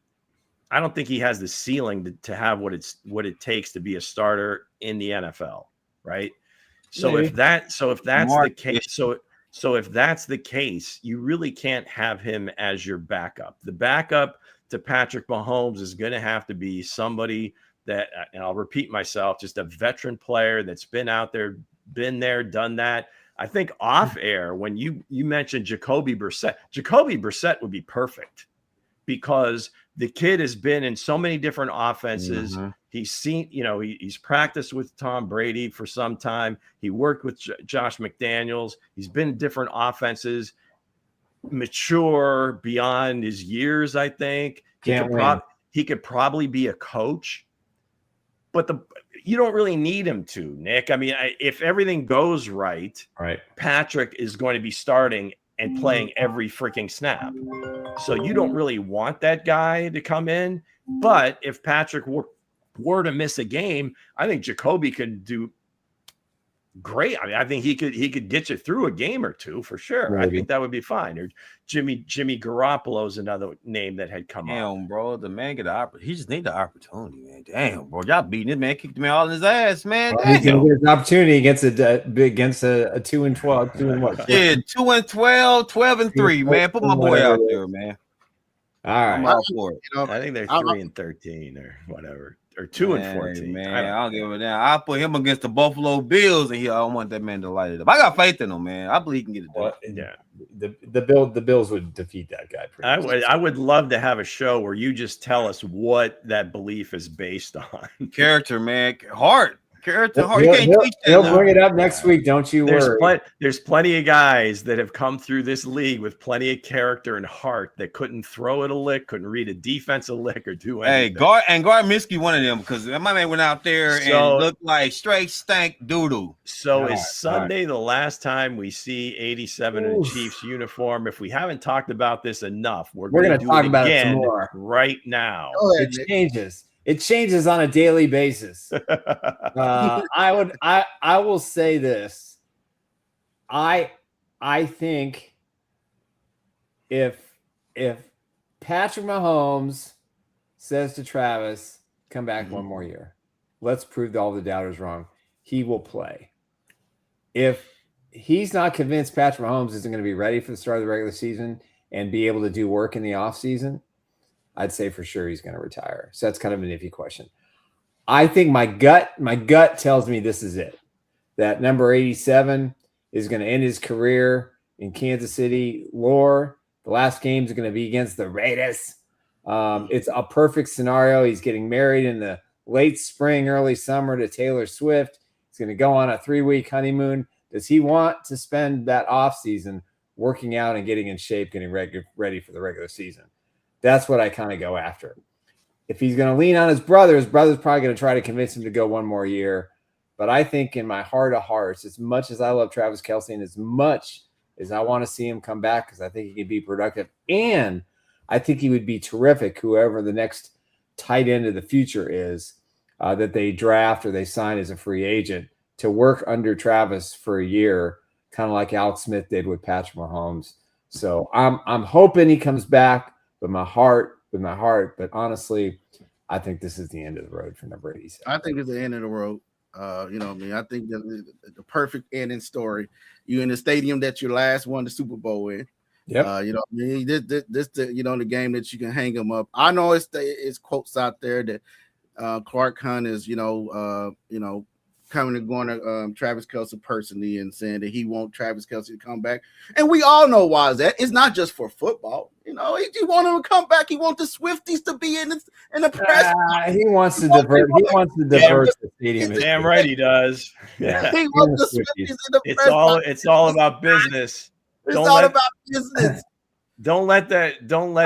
ceiling to have what it takes to be a starter in the NFL, right? So if that's the case, you really can't have him as your backup. The backup to Patrick Mahomes is going to have to be somebody that, and I'll repeat myself, just a veteran player that's been out there, been there, done that. I think off air, when you mentioned Jacoby Brissett would be perfect because the kid has been in so many different offenses. Mm-hmm. He's seen, he's practiced with Tom Brady for some time. He worked with Josh McDaniels. He's been in different offenses, mature beyond his years, I think. He could probably be a coach, but you don't really need him to, Nick. I mean, if everything goes right, Patrick is going to be starting and playing every freaking snap. So you don't really want that guy to come in. But if Patrick were to miss a game, I think Jacoby could do great. I mean, I think he could get you through a game or two for sure. Maybe. I think that would be fine. Or Jimmy Garoppolo is another name that had come up. Damn, bro, the man get the opportunity. He just need the opportunity, man. Damn, bro, y'all beating this man, kicked him all in his ass, man. Well, he's gonna get his opportunity against a 2-12, 2-what? Yeah, 2-12, 12-3, man. Put my boy out there, man. All right, I'm all for it. I think they're 3-13 or whatever. Or 2-14. Man, I don't give a damn. I'll put him against the Buffalo Bills, and I don't want that man to light it up. I got faith in him, man. I believe he can get it done. Yeah, the Bills would defeat that guy. I would love to have a show where you just tell us what that belief is based on. Character, man, heart. Character, heart. You can't teach that. He'll bring it up next week. Don't you worry. There's plenty of guys that have come through this league with plenty of character and heart that couldn't throw it a lick, couldn't read a defense a lick, or do anything. Hey, Guard Minsky, one of them, because my man went out there and looked like straight stank doodoo. So is Sunday the last time we see 87 in a Chiefs uniform? If we haven't talked about this enough, we're going to talk about it some more right now. It changes. It changes on a daily basis. I will say this. I think if Patrick Mahomes says to Travis, come back one more year, let's prove all the doubters wrong, he will play. If he's not convinced Patrick Mahomes isn't going to be ready for the start of the regular season and be able to do work in the offseason, I'd say for sure he's going to retire. So that's kind of an iffy question. I think my gut tells me this is it. that number 87 is going to end his career in Kansas City lore. The last game is going to be against the Raiders. It's a perfect scenario. He's getting married in the late spring, early summer to Taylor Swift. He's going to go on a 3-week honeymoon. Does he want to spend that off season working out and getting in shape, getting ready for the regular season? That's what I kind of go after. If he's going to lean on his brother's probably going to try to convince him to go one more year. But I think in my heart of hearts, as much as I love Travis Kelce and as much as I want to see him come back because I think he can be productive, and I think he would be terrific, whoever the next tight end of the future is that they draft or they sign as a free agent, to work under Travis for a year, kind of like Alex Smith did with Patrick Mahomes. So I'm hoping he comes back with my heart. But honestly, I think this is the end of the road for number 87. I think it's the end of the road. You know what I mean? I think the perfect ending story. You in the stadium that you last won the Super Bowl in. Yep. You know what I mean? This the game that you can hang him up. I know it's quotes out there that Clark Hunt is coming and going to Travis Kelce personally and saying that he wants Travis Kelce to come back. And we all know why is that. It's not just for football. You know, he want him to come back. He wants the Swifties to be in the press. He wants to divert. He wants to divert the stadium. Damn right he does. Yeah. He wants the Swifties in the press. It's all about business. It's all about business. Don't let that.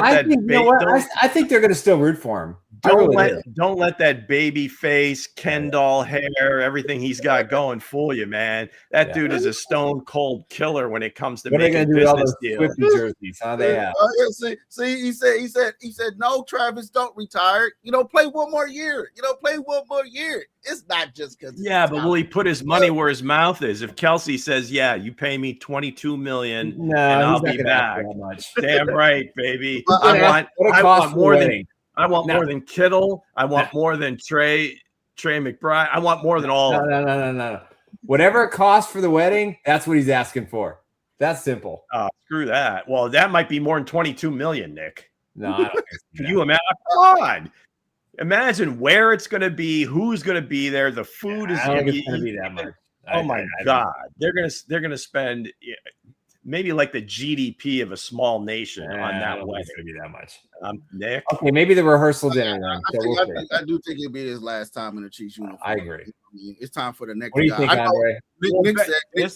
I think they're going to still root for him. Don't let that baby face, Ken doll hair, everything he's got going fool you, man. That dude is a stone cold killer when it comes to making business deals. Jerseys, huh? They have. See, he said, no, Travis, don't retire. Play one more year. Play one more year. It's not just because. Yeah, but will he put his money where his mouth is? If Kelce says, "Yeah, you pay me $22 million, and I'll be back," damn right, baby. I want more than. I want more than Kittle. I want more than Trey McBride. I want more than all of them. No. Whatever it costs for the wedding, that's what he's asking for. That's simple. Screw that. Well, that might be more than $22 million, Nick. No, I don't think so. Can you imagine? God, imagine where it's going to be, who's going to be there. The food is going to be that much. Oh my God, they're going to spend maybe like the GDP of a small nation on that wedding. It's going to be that much. Nick. Okay, maybe the rehearsal dinner. I do think it'll be his last time in the Chiefs uniform. I agree. It's time for the next. What do you think, Andre? Nick said, I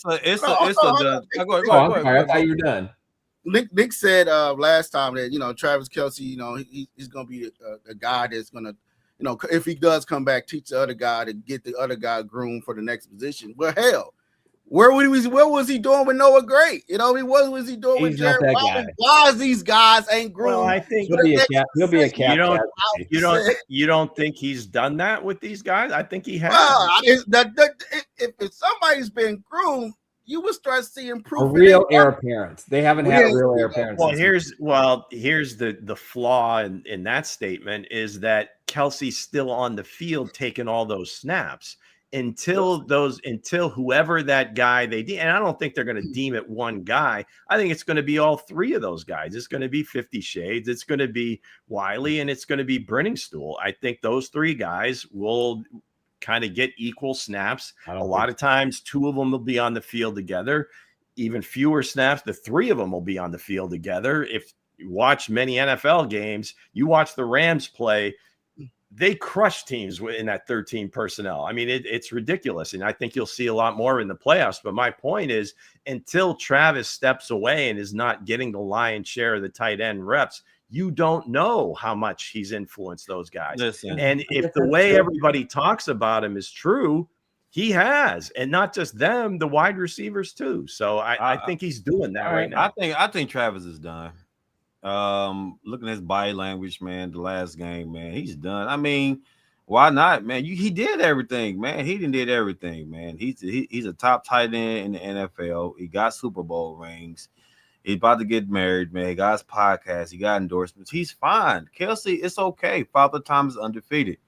thought you were done. Nick said last time that Travis Kelce, he's going to be a guy that's going to, if he does come back, teach the other guy to get the other guy groomed for the next position. Well, hell. What was he doing with Noah Gray? What was he doing with Jared Allen? Why is these guys ain't groomed? Well, I think he'll be a cap. You don't think he's done that with these guys? I think he has. Well, if somebody's been groomed, you will start seeing proof. A real heir appearance. They haven't had a real heir appearance. Here's the flaw in that statement is that Kelce's still on the field taking all those snaps. Until whoever that guy and I don't think they're going to deem it one guy. I think it's going to be all three of those guys. It's going to be 50 Shades. It's going to be Wiley, and it's going to be Brenningstool. I think those three guys will kind of get equal snaps. A lot of times, two of them will be on the field together. Even fewer snaps, the three of them will be on the field together. If you watch many NFL games, you watch the Rams play. They crush teams in that 13 personnel. I mean, it's ridiculous. And I think you'll see a lot more in the playoffs. But my point is, until Travis steps away and is not getting the lion's share of the tight end reps, you don't know how much he's influenced those guys. Listen, and if the way everybody talks about him is true, he has. And not just them, the wide receivers too. So I think he's doing that right now. I think Travis is done. Looking at his body language, man, the last game, man, he's done. I mean, why not, man? He did everything, man. He did everything, man. He's a top tight end in the NFL. He got Super Bowl rings. He's about to get married, man. He got his podcast. He got endorsements. He's fine. Kelce, it's okay. Father Time is undefeated.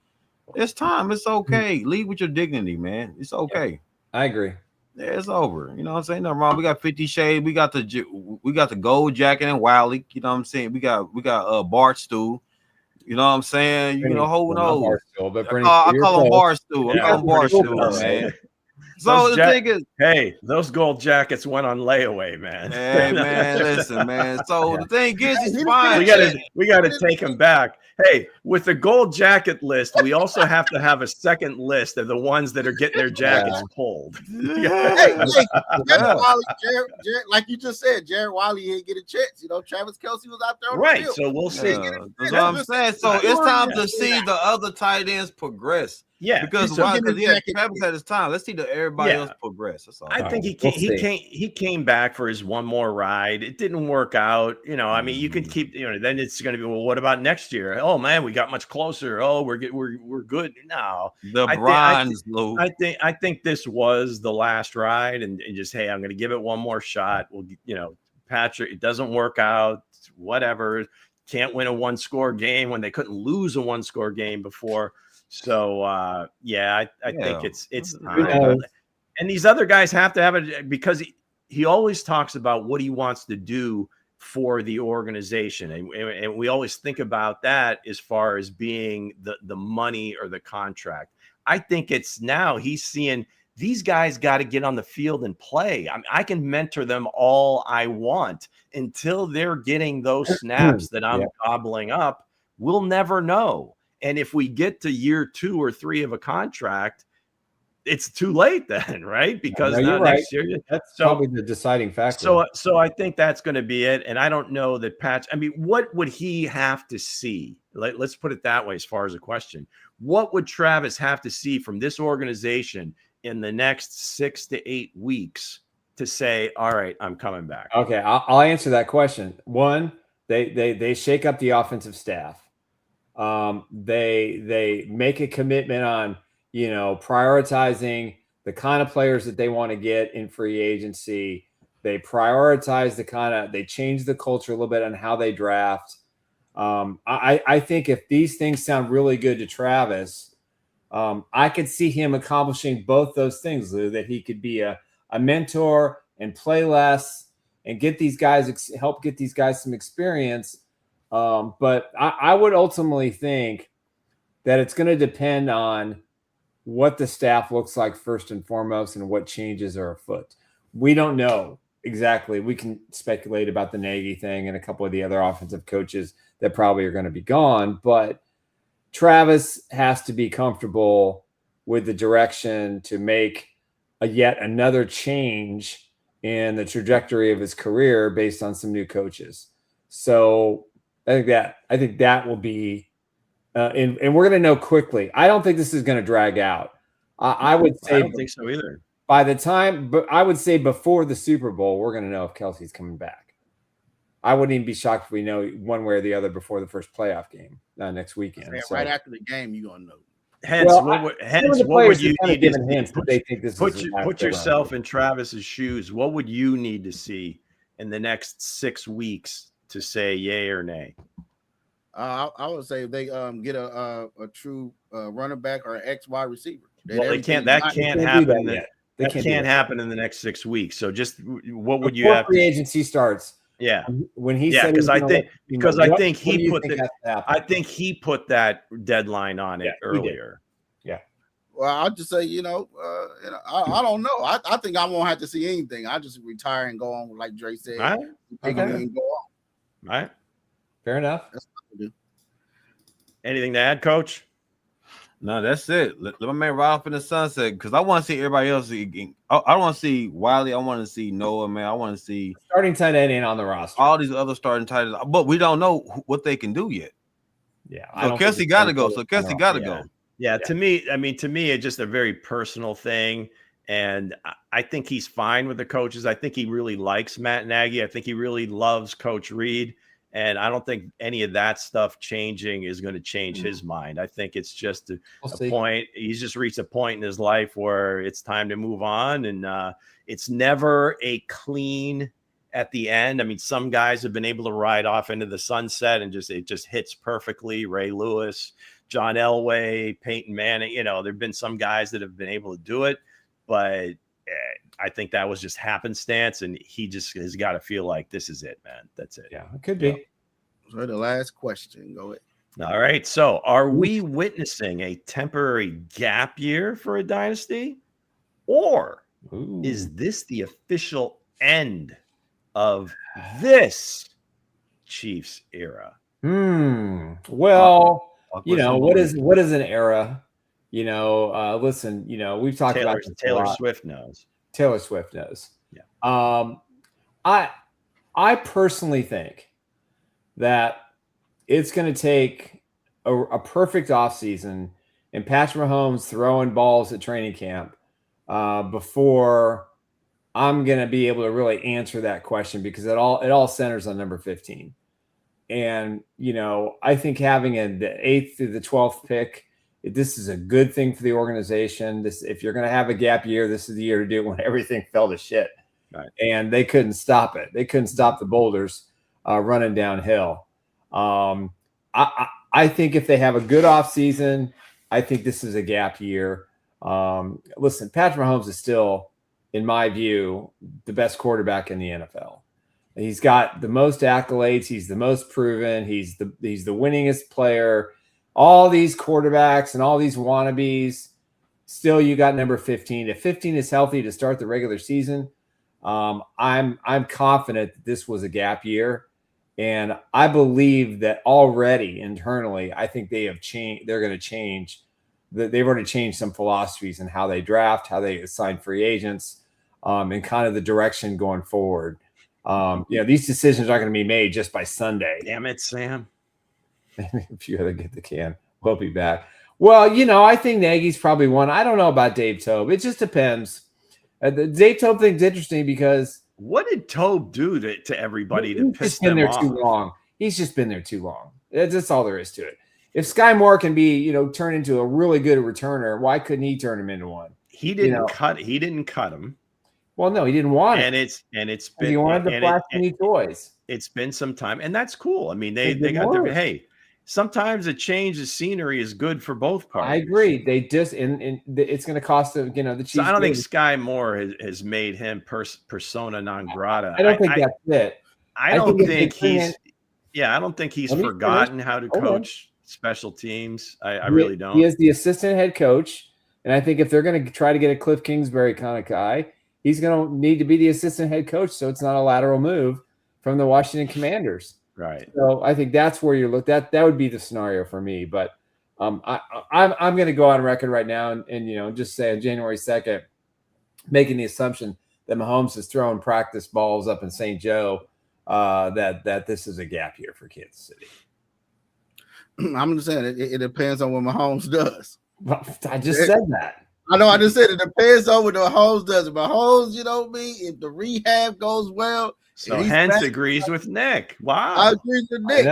It's time. It's okay. Lead with your dignity, man. It's okay. Yeah, I agree. Yeah, it's over. You know what I'm saying? Nothing wrong. We got 50 Shade. We got the gold jacket and Wiley. You know what I'm saying? We got Barstool. You know what I'm saying? Who knows? I call him Barstool. I call him Barstool, man. So the thing is, hey, those gold jackets went on layaway, man. hey man, listen, man. So the thing is, he's fine. We gotta take him back. Hey, with the gold jacket list, we also have to have a second list of the ones that are getting their jackets pulled. Hey, Jared Wiley, Jared, like you just said, Jared Wiley ain't get a chance. You know, Travis Kelce was out there on Right. the field. So we'll see. That's what I'm saying. So it's time to see the other tight ends progress. Yeah, because Travis had his time. Let's see everybody else progress. That's all. I think he came back for his one more ride. It didn't work out. You know, I mean, you can keep. You know, then it's going to be, well, what about next year? Oh man, we got much closer. Oh, we're good. No, I think this was the last ride, and just, hey, I'm going to give it one more shot. We'll, you know, Patrick, it doesn't work out. Whatever. Can't win a 1-score game when they couldn't lose a 1-score game before. So I think it's time. And these other guys have to have it, because he always talks about what he wants to do for the organization, and we always think about that as far as being the money or the contract. I think it's now he's seeing these guys got to get on the field and play. I mean, I can mentor them all I want until they're getting those snaps that I'm gobbling up. We'll never know. And if we get to year 2 or 3 of a contract, it's too late then, right? Because next year, that's probably the deciding factor. So I think that's going to be it. And I don't know that Pat. I mean, what would he have to see? Let's put it that way. As far as a question, what would Travis have to see from this organization in the next 6 to 8 weeks to say, all right, I'm coming back? Okay, I'll answer that question. One, they shake up the offensive staff. They make a commitment on, you know, prioritizing the kind of players that they want to get in free agency. They prioritize they change the culture a little bit on how they draft. I think if these things sound really good to Travis, I could see him accomplishing both those things, Lou, that he could be a mentor and play less and help get these guys some experience. But I would ultimately think that it's going to depend on what the staff looks like first and foremost and what changes are afoot. We don't know exactly. We can speculate about the Nagy thing and a couple of the other offensive coaches that probably are going to be gone, but Travis has to be comfortable with the direction to make yet another change in the trajectory of his career based on some new coaches. So I think that will be, and we're going to know quickly. I don't think this is going to drag out. I would say, I don't think so either. By the time, but I would say before the Super Bowl, we're going to know if Kelce's coming back. I wouldn't even be shocked if we know one way or the other before the first playoff game next weekend. Right after the game, you're going to know. Hence, what would you need to put yourself in Travis's shoes? What would you need to see in the next 6 weeks to say yay or nay? I would say if they get a true running back or an X wide receiver. Well, that can't happen. That can't happen in the next 6 weeks. So just what would you have? Free agency starts. Yeah, when he said, because I think he put that deadline on it earlier. Yeah. Well, I'll just say, I don't know. I think I won't have to see anything. I just retire and go on, like Dre said. Right. And go on. Right. Fair enough. That's what I do. Anything to add, Coach? No, that's it. Let my man ride off in the sunset, because I want to see everybody else. I want to see Wiley. I want to see Noah, man. I want to see starting tight end ain't on the roster. All these other starting tight ends, but we don't know what they can do yet. Yeah. So Kelce got to go. Go. Yeah. To me, it's just a very personal thing. And I think he's fine with the coaches. I think he really likes Matt Nagy. I think he really loves Coach Reed. And I don't think any of that stuff changing is going to change his mind. I think it's just a point. He's just reached a point in his life where it's time to move on. And it's never a clean at the end. I mean, some guys have been able to ride off into the sunset and it just hits perfectly. Ray Lewis, John Elway, Peyton Manning, there've been some guys that have been able to do it, but I think that was just happenstance, and he just has got to feel like this is it, man. That's it. Yeah, it could be. So the last question. Go ahead. All right. So are we witnessing a temporary gap year for a dynasty? Or is this the official end of this Chiefs era? Well, what is an era? Listen, we've talked about this Taylor a lot. Swift knows. Taylor Swift knows. Yeah. I personally think that it's going to take a perfect offseason and Patrick Mahomes throwing balls at training camp before I'm going to be able to really answer that question, because it all centers on number 15. And, I think having the 8th through the 12th pick, this is a good thing for the organization. If you're going to have a gap year, this is the year to do it when everything fell to shit. Right. And they couldn't stop it. They couldn't stop the boulders running downhill. I think if they have a good offseason, I think this is a gap year. Listen, Patrick Mahomes is still, in my view, the best quarterback in the NFL. He's got the most accolades. He's the most proven. He's the winningest player. All these quarterbacks and all these wannabes, still you got number 15. If 15 is healthy to start the regular season, I'm confident that this was a gap year. And I believe that already internally, I think they have changed. They're going to change. They've already changed some philosophies in how they draft, how they assign free agents, and kind of the direction going forward. These decisions aren't going to be made just by Sunday. Damn it, Sam. If you got to get the can, we'll be back. Well, I think Nagy's probably one. I don't know about Dave Tobe. It just depends. The Dave Tobe thing's interesting because what did Tobe do to everybody to piss them off? Too long. He's just been there too long. That's all there is to it. If Sky Moore can be, turn into a really good returner, why couldn't he turn him into one? He didn't cut him. Well, no, he didn't want it. And it's been, he wanted the flashy toys. It's been some time, and that's cool. I mean, they got their, hey, sometimes a change of scenery is good for both parties. I agree. They just it's going to cost them, the Chiefs. So I don't think Sky Moore has made him persona non grata. I don't think that's it. I don't think he's forgotten how to coach special teams. I really don't. He is the assistant head coach, and I think if they're going to try to get a Cliff Kingsbury kind of guy, he's going to need to be the assistant head coach, so it's not a lateral move from the Washington Commanders. Right. So I think that's where you look. That would be the scenario for me. But I'm going to go on record right now and just say on January 2nd, making the assumption that Mahomes is throwing practice balls up in St. Joe, that this is a gap year for Kansas City. I'm just saying it depends on what Mahomes does. Well, I just said that. I know. I just said it depends on what Mahomes does. If Mahomes, if the rehab goes well. So Hense agrees with Nick. Wow, I agree with Nick.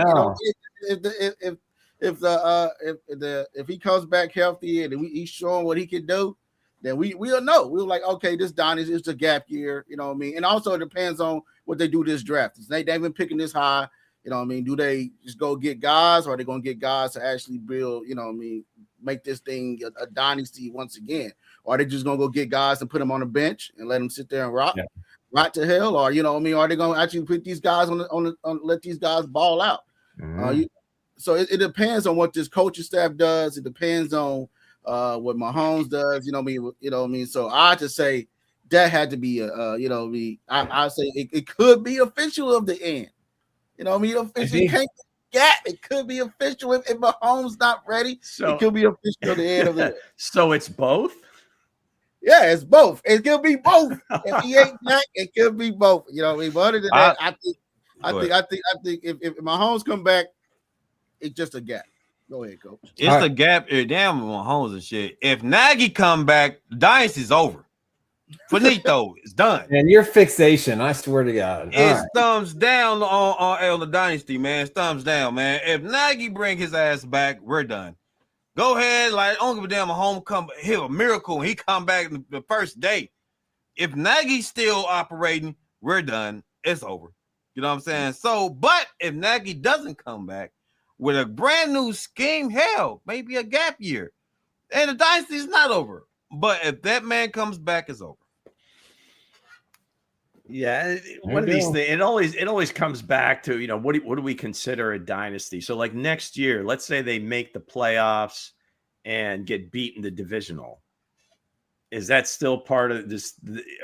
If he comes back healthy and he's showing what he can do, then we'll know. We're like, okay, this Donnie is a gap year. You know what I mean? And also it depends on what they do this draft. They've been picking this high. You know what I mean? Do they just go get guys, or are they going to get guys to actually build? You know what I mean? Make this thing a dynasty once again, or are they just going to go get guys and put them on the bench and let them sit there and rock? Yeah. Right to hell, or are they going to actually put these guys on let these guys ball out? Mm-hmm. So it depends on what this coaching staff does. It depends on what Mahomes does. You know what I mean. So I just say that had to be I say it could be official of the end. You know what I mean? Official can't get. It could be official if Mahomes not ready. So it could be official at the end of the end. So it's both. Yeah, it's both. It could be both. If he ain't back, it could be both. You know what I mean? But other than that, I think if Mahomes come back, it's just a gap. Go ahead, coach. It's a gap. Damn Mahomes and shit. If Nagy come back, the dynasty's over. Finito, it's done. And your fixation, I swear to God. It's thumbs down on the dynasty, man. It's thumbs down, man. If Nagy bring his ass back, we're done. Go ahead, I don't give a damn. Mahomes come, he'll a miracle. He come back the first day. If Nagy's still operating, we're done. It's over. You know what I'm saying? So, but if Nagy doesn't come back with a brand new scheme, hell, maybe a gap year, and the dynasty is not over. But if that man comes back, it's over. Yeah, one of these things. It always comes back to what do we consider a dynasty? So like next year, let's say they make the playoffs and get beat in the divisional. Is that still part of this?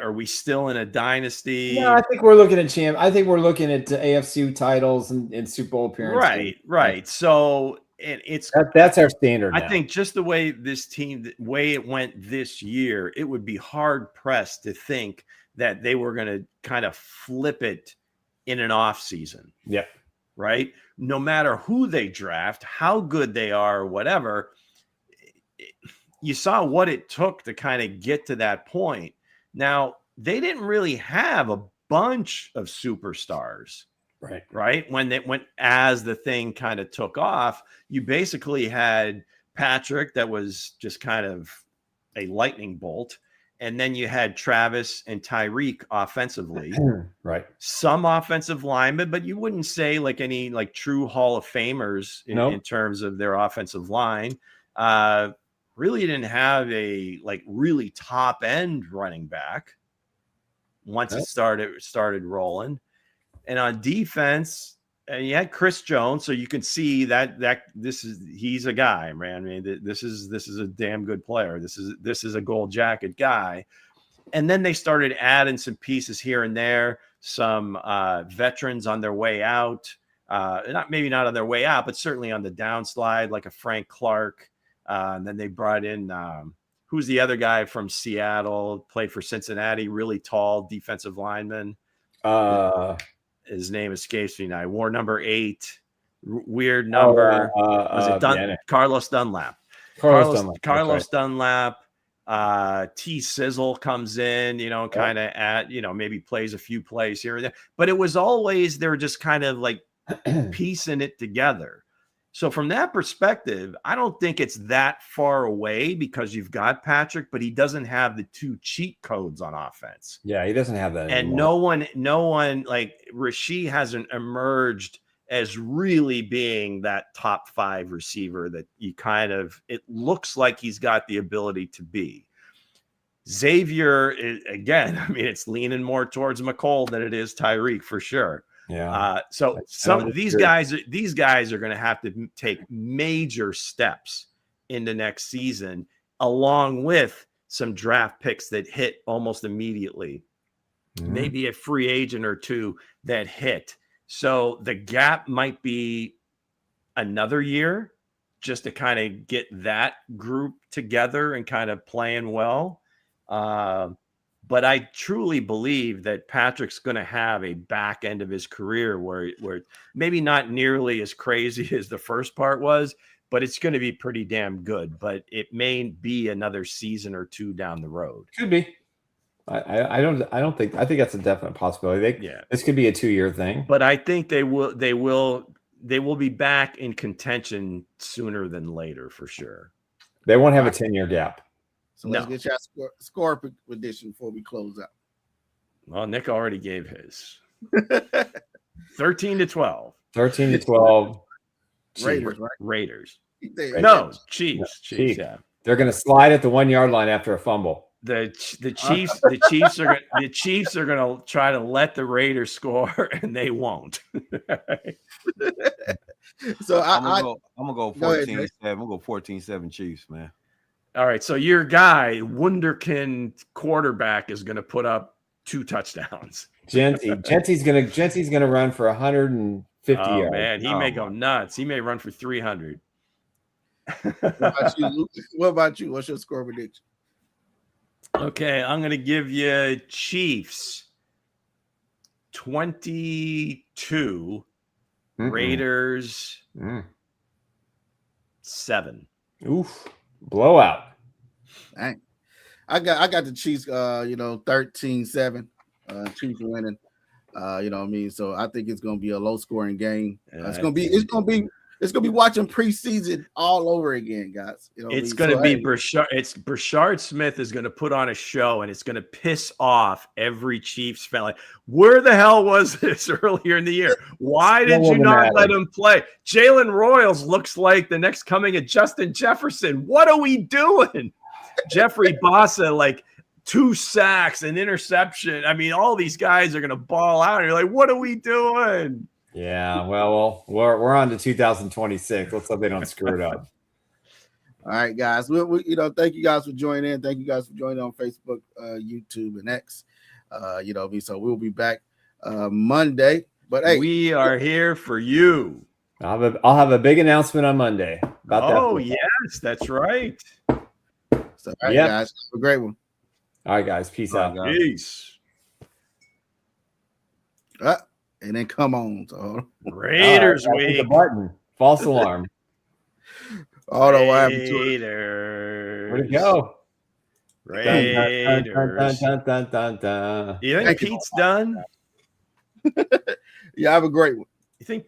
Are we still in a dynasty? No, I think we're looking at I think we're looking at AFC titles and Super Bowl appearances. Right. So that's our standard. I think just the way the way it went this year, it would be hard pressed to think that they were going to kind of flip it in an off season. Yep. Right. No matter who they draft, how good they are, or whatever. You saw what it took to kind of get to that point. Now, they didn't really have a bunch of superstars, right? As the thing kind of took off, you basically had Patrick that was just kind of a lightning bolt. And then you had Travis and Tyreek offensively, right? Some offensive linemen, but you wouldn't say like any like true Hall of Famers in terms of their offensive line. Really didn't have a like really top end running back once it started rolling. And on defense, you had Chris Jones, so you can see that he's a guy, man. I mean, this is a damn good player. This is a gold jacket guy. And then they started adding some pieces here and there, some veterans on their way out. Maybe not on their way out, but certainly on the downslide, like a Frank Clark. And then they brought in who's the other guy from Seattle, played for Cincinnati, really tall defensive lineman. His name escapes me now. He wore number 8, weird number. Was it Carlos Dunlap? Carlos Dunlap. T Sizzle comes in, kind of at, maybe plays a few plays here and there. But it was always, they were just kind of like piecing it together. So from that perspective, I don't think it's that far away because you've got Patrick, but he doesn't have the 2 cheat codes on offense. Yeah, he doesn't have that anymore. And no one like Rasheed hasn't emerged as really being that top 5 receiver that it looks like he's got the ability to be. Xavier, again, I mean, it's leaning more towards McColl than it is Tyreek for sure. Yeah. So some of these guys are going to have to take major steps in the next season, along with some draft picks that hit almost immediately, maybe a free agent or 2 that hit. So the gap might be another year just to kind of get that group together and kind of playing well. But I truly believe that Patrick's going to have a back end of his career where maybe not nearly as crazy as the first part was, but it's going to be pretty damn good. But it may be another season or 2 down the road. Could be. I think that's a definite possibility. This could be a 2-year thing. But I think they will be back in contention sooner than later for sure. They won't have a 10-year gap. So let's get your score prediction before we close out. Well, Nick already gave his. 13-12. 13-12. Raiders, right? Raiders. No, Chiefs. Yeah. They're going to slide at the 1-yard line after a fumble. The Chiefs are going to try to let the Raiders score, and they won't. So I'm gonna go 14-7. I'm gonna go 14-7 Chiefs, man. All right, so your guy, Wunderkind quarterback, is going to put up 2 touchdowns. Genty's gonna run for 150 yards. Man, he may go nuts. He may run for 300. What about you? What's your score prediction? Okay, I'm going to give you Chiefs 22, Raiders 7. Oof. Blowout. Dang. I got the Chiefs 13-7. Chiefs winning. You know what I mean? So I think it's gonna be a low scoring game. It's gonna be watching preseason all over again, guys. You know it's going to be Brashard Smith is going to put on a show, and it's going to piss off every Chiefs fan. Like, where the hell was this earlier in the year? Why did you not let him play? Jalen Royals looks like the next coming of Justin Jefferson. What are we doing? Jeffrey Bossa, like 2 sacks, an interception. I mean, all these guys are going to ball out. And you're like, what are we doing? Yeah, well, we're on to 2026. Let's hope they don't screw it up. All right, guys. We thank you guys for joining in. Thank you guys for joining on Facebook, YouTube, and X. So we'll be back Monday. But hey, we are here for you. I'll have a big announcement on Monday about that. Oh, yes, that's right. So, all right, guys, have a great one. All right, guys. Peace out. Guys. Peace. And then come on, Todd. Raiders week. The button. False alarm. Oh, no, what happened to it? Raiders. Where'd it go? Raiders. Dun, dun, dun. You think Pete's done? Yeah, have a great one. You think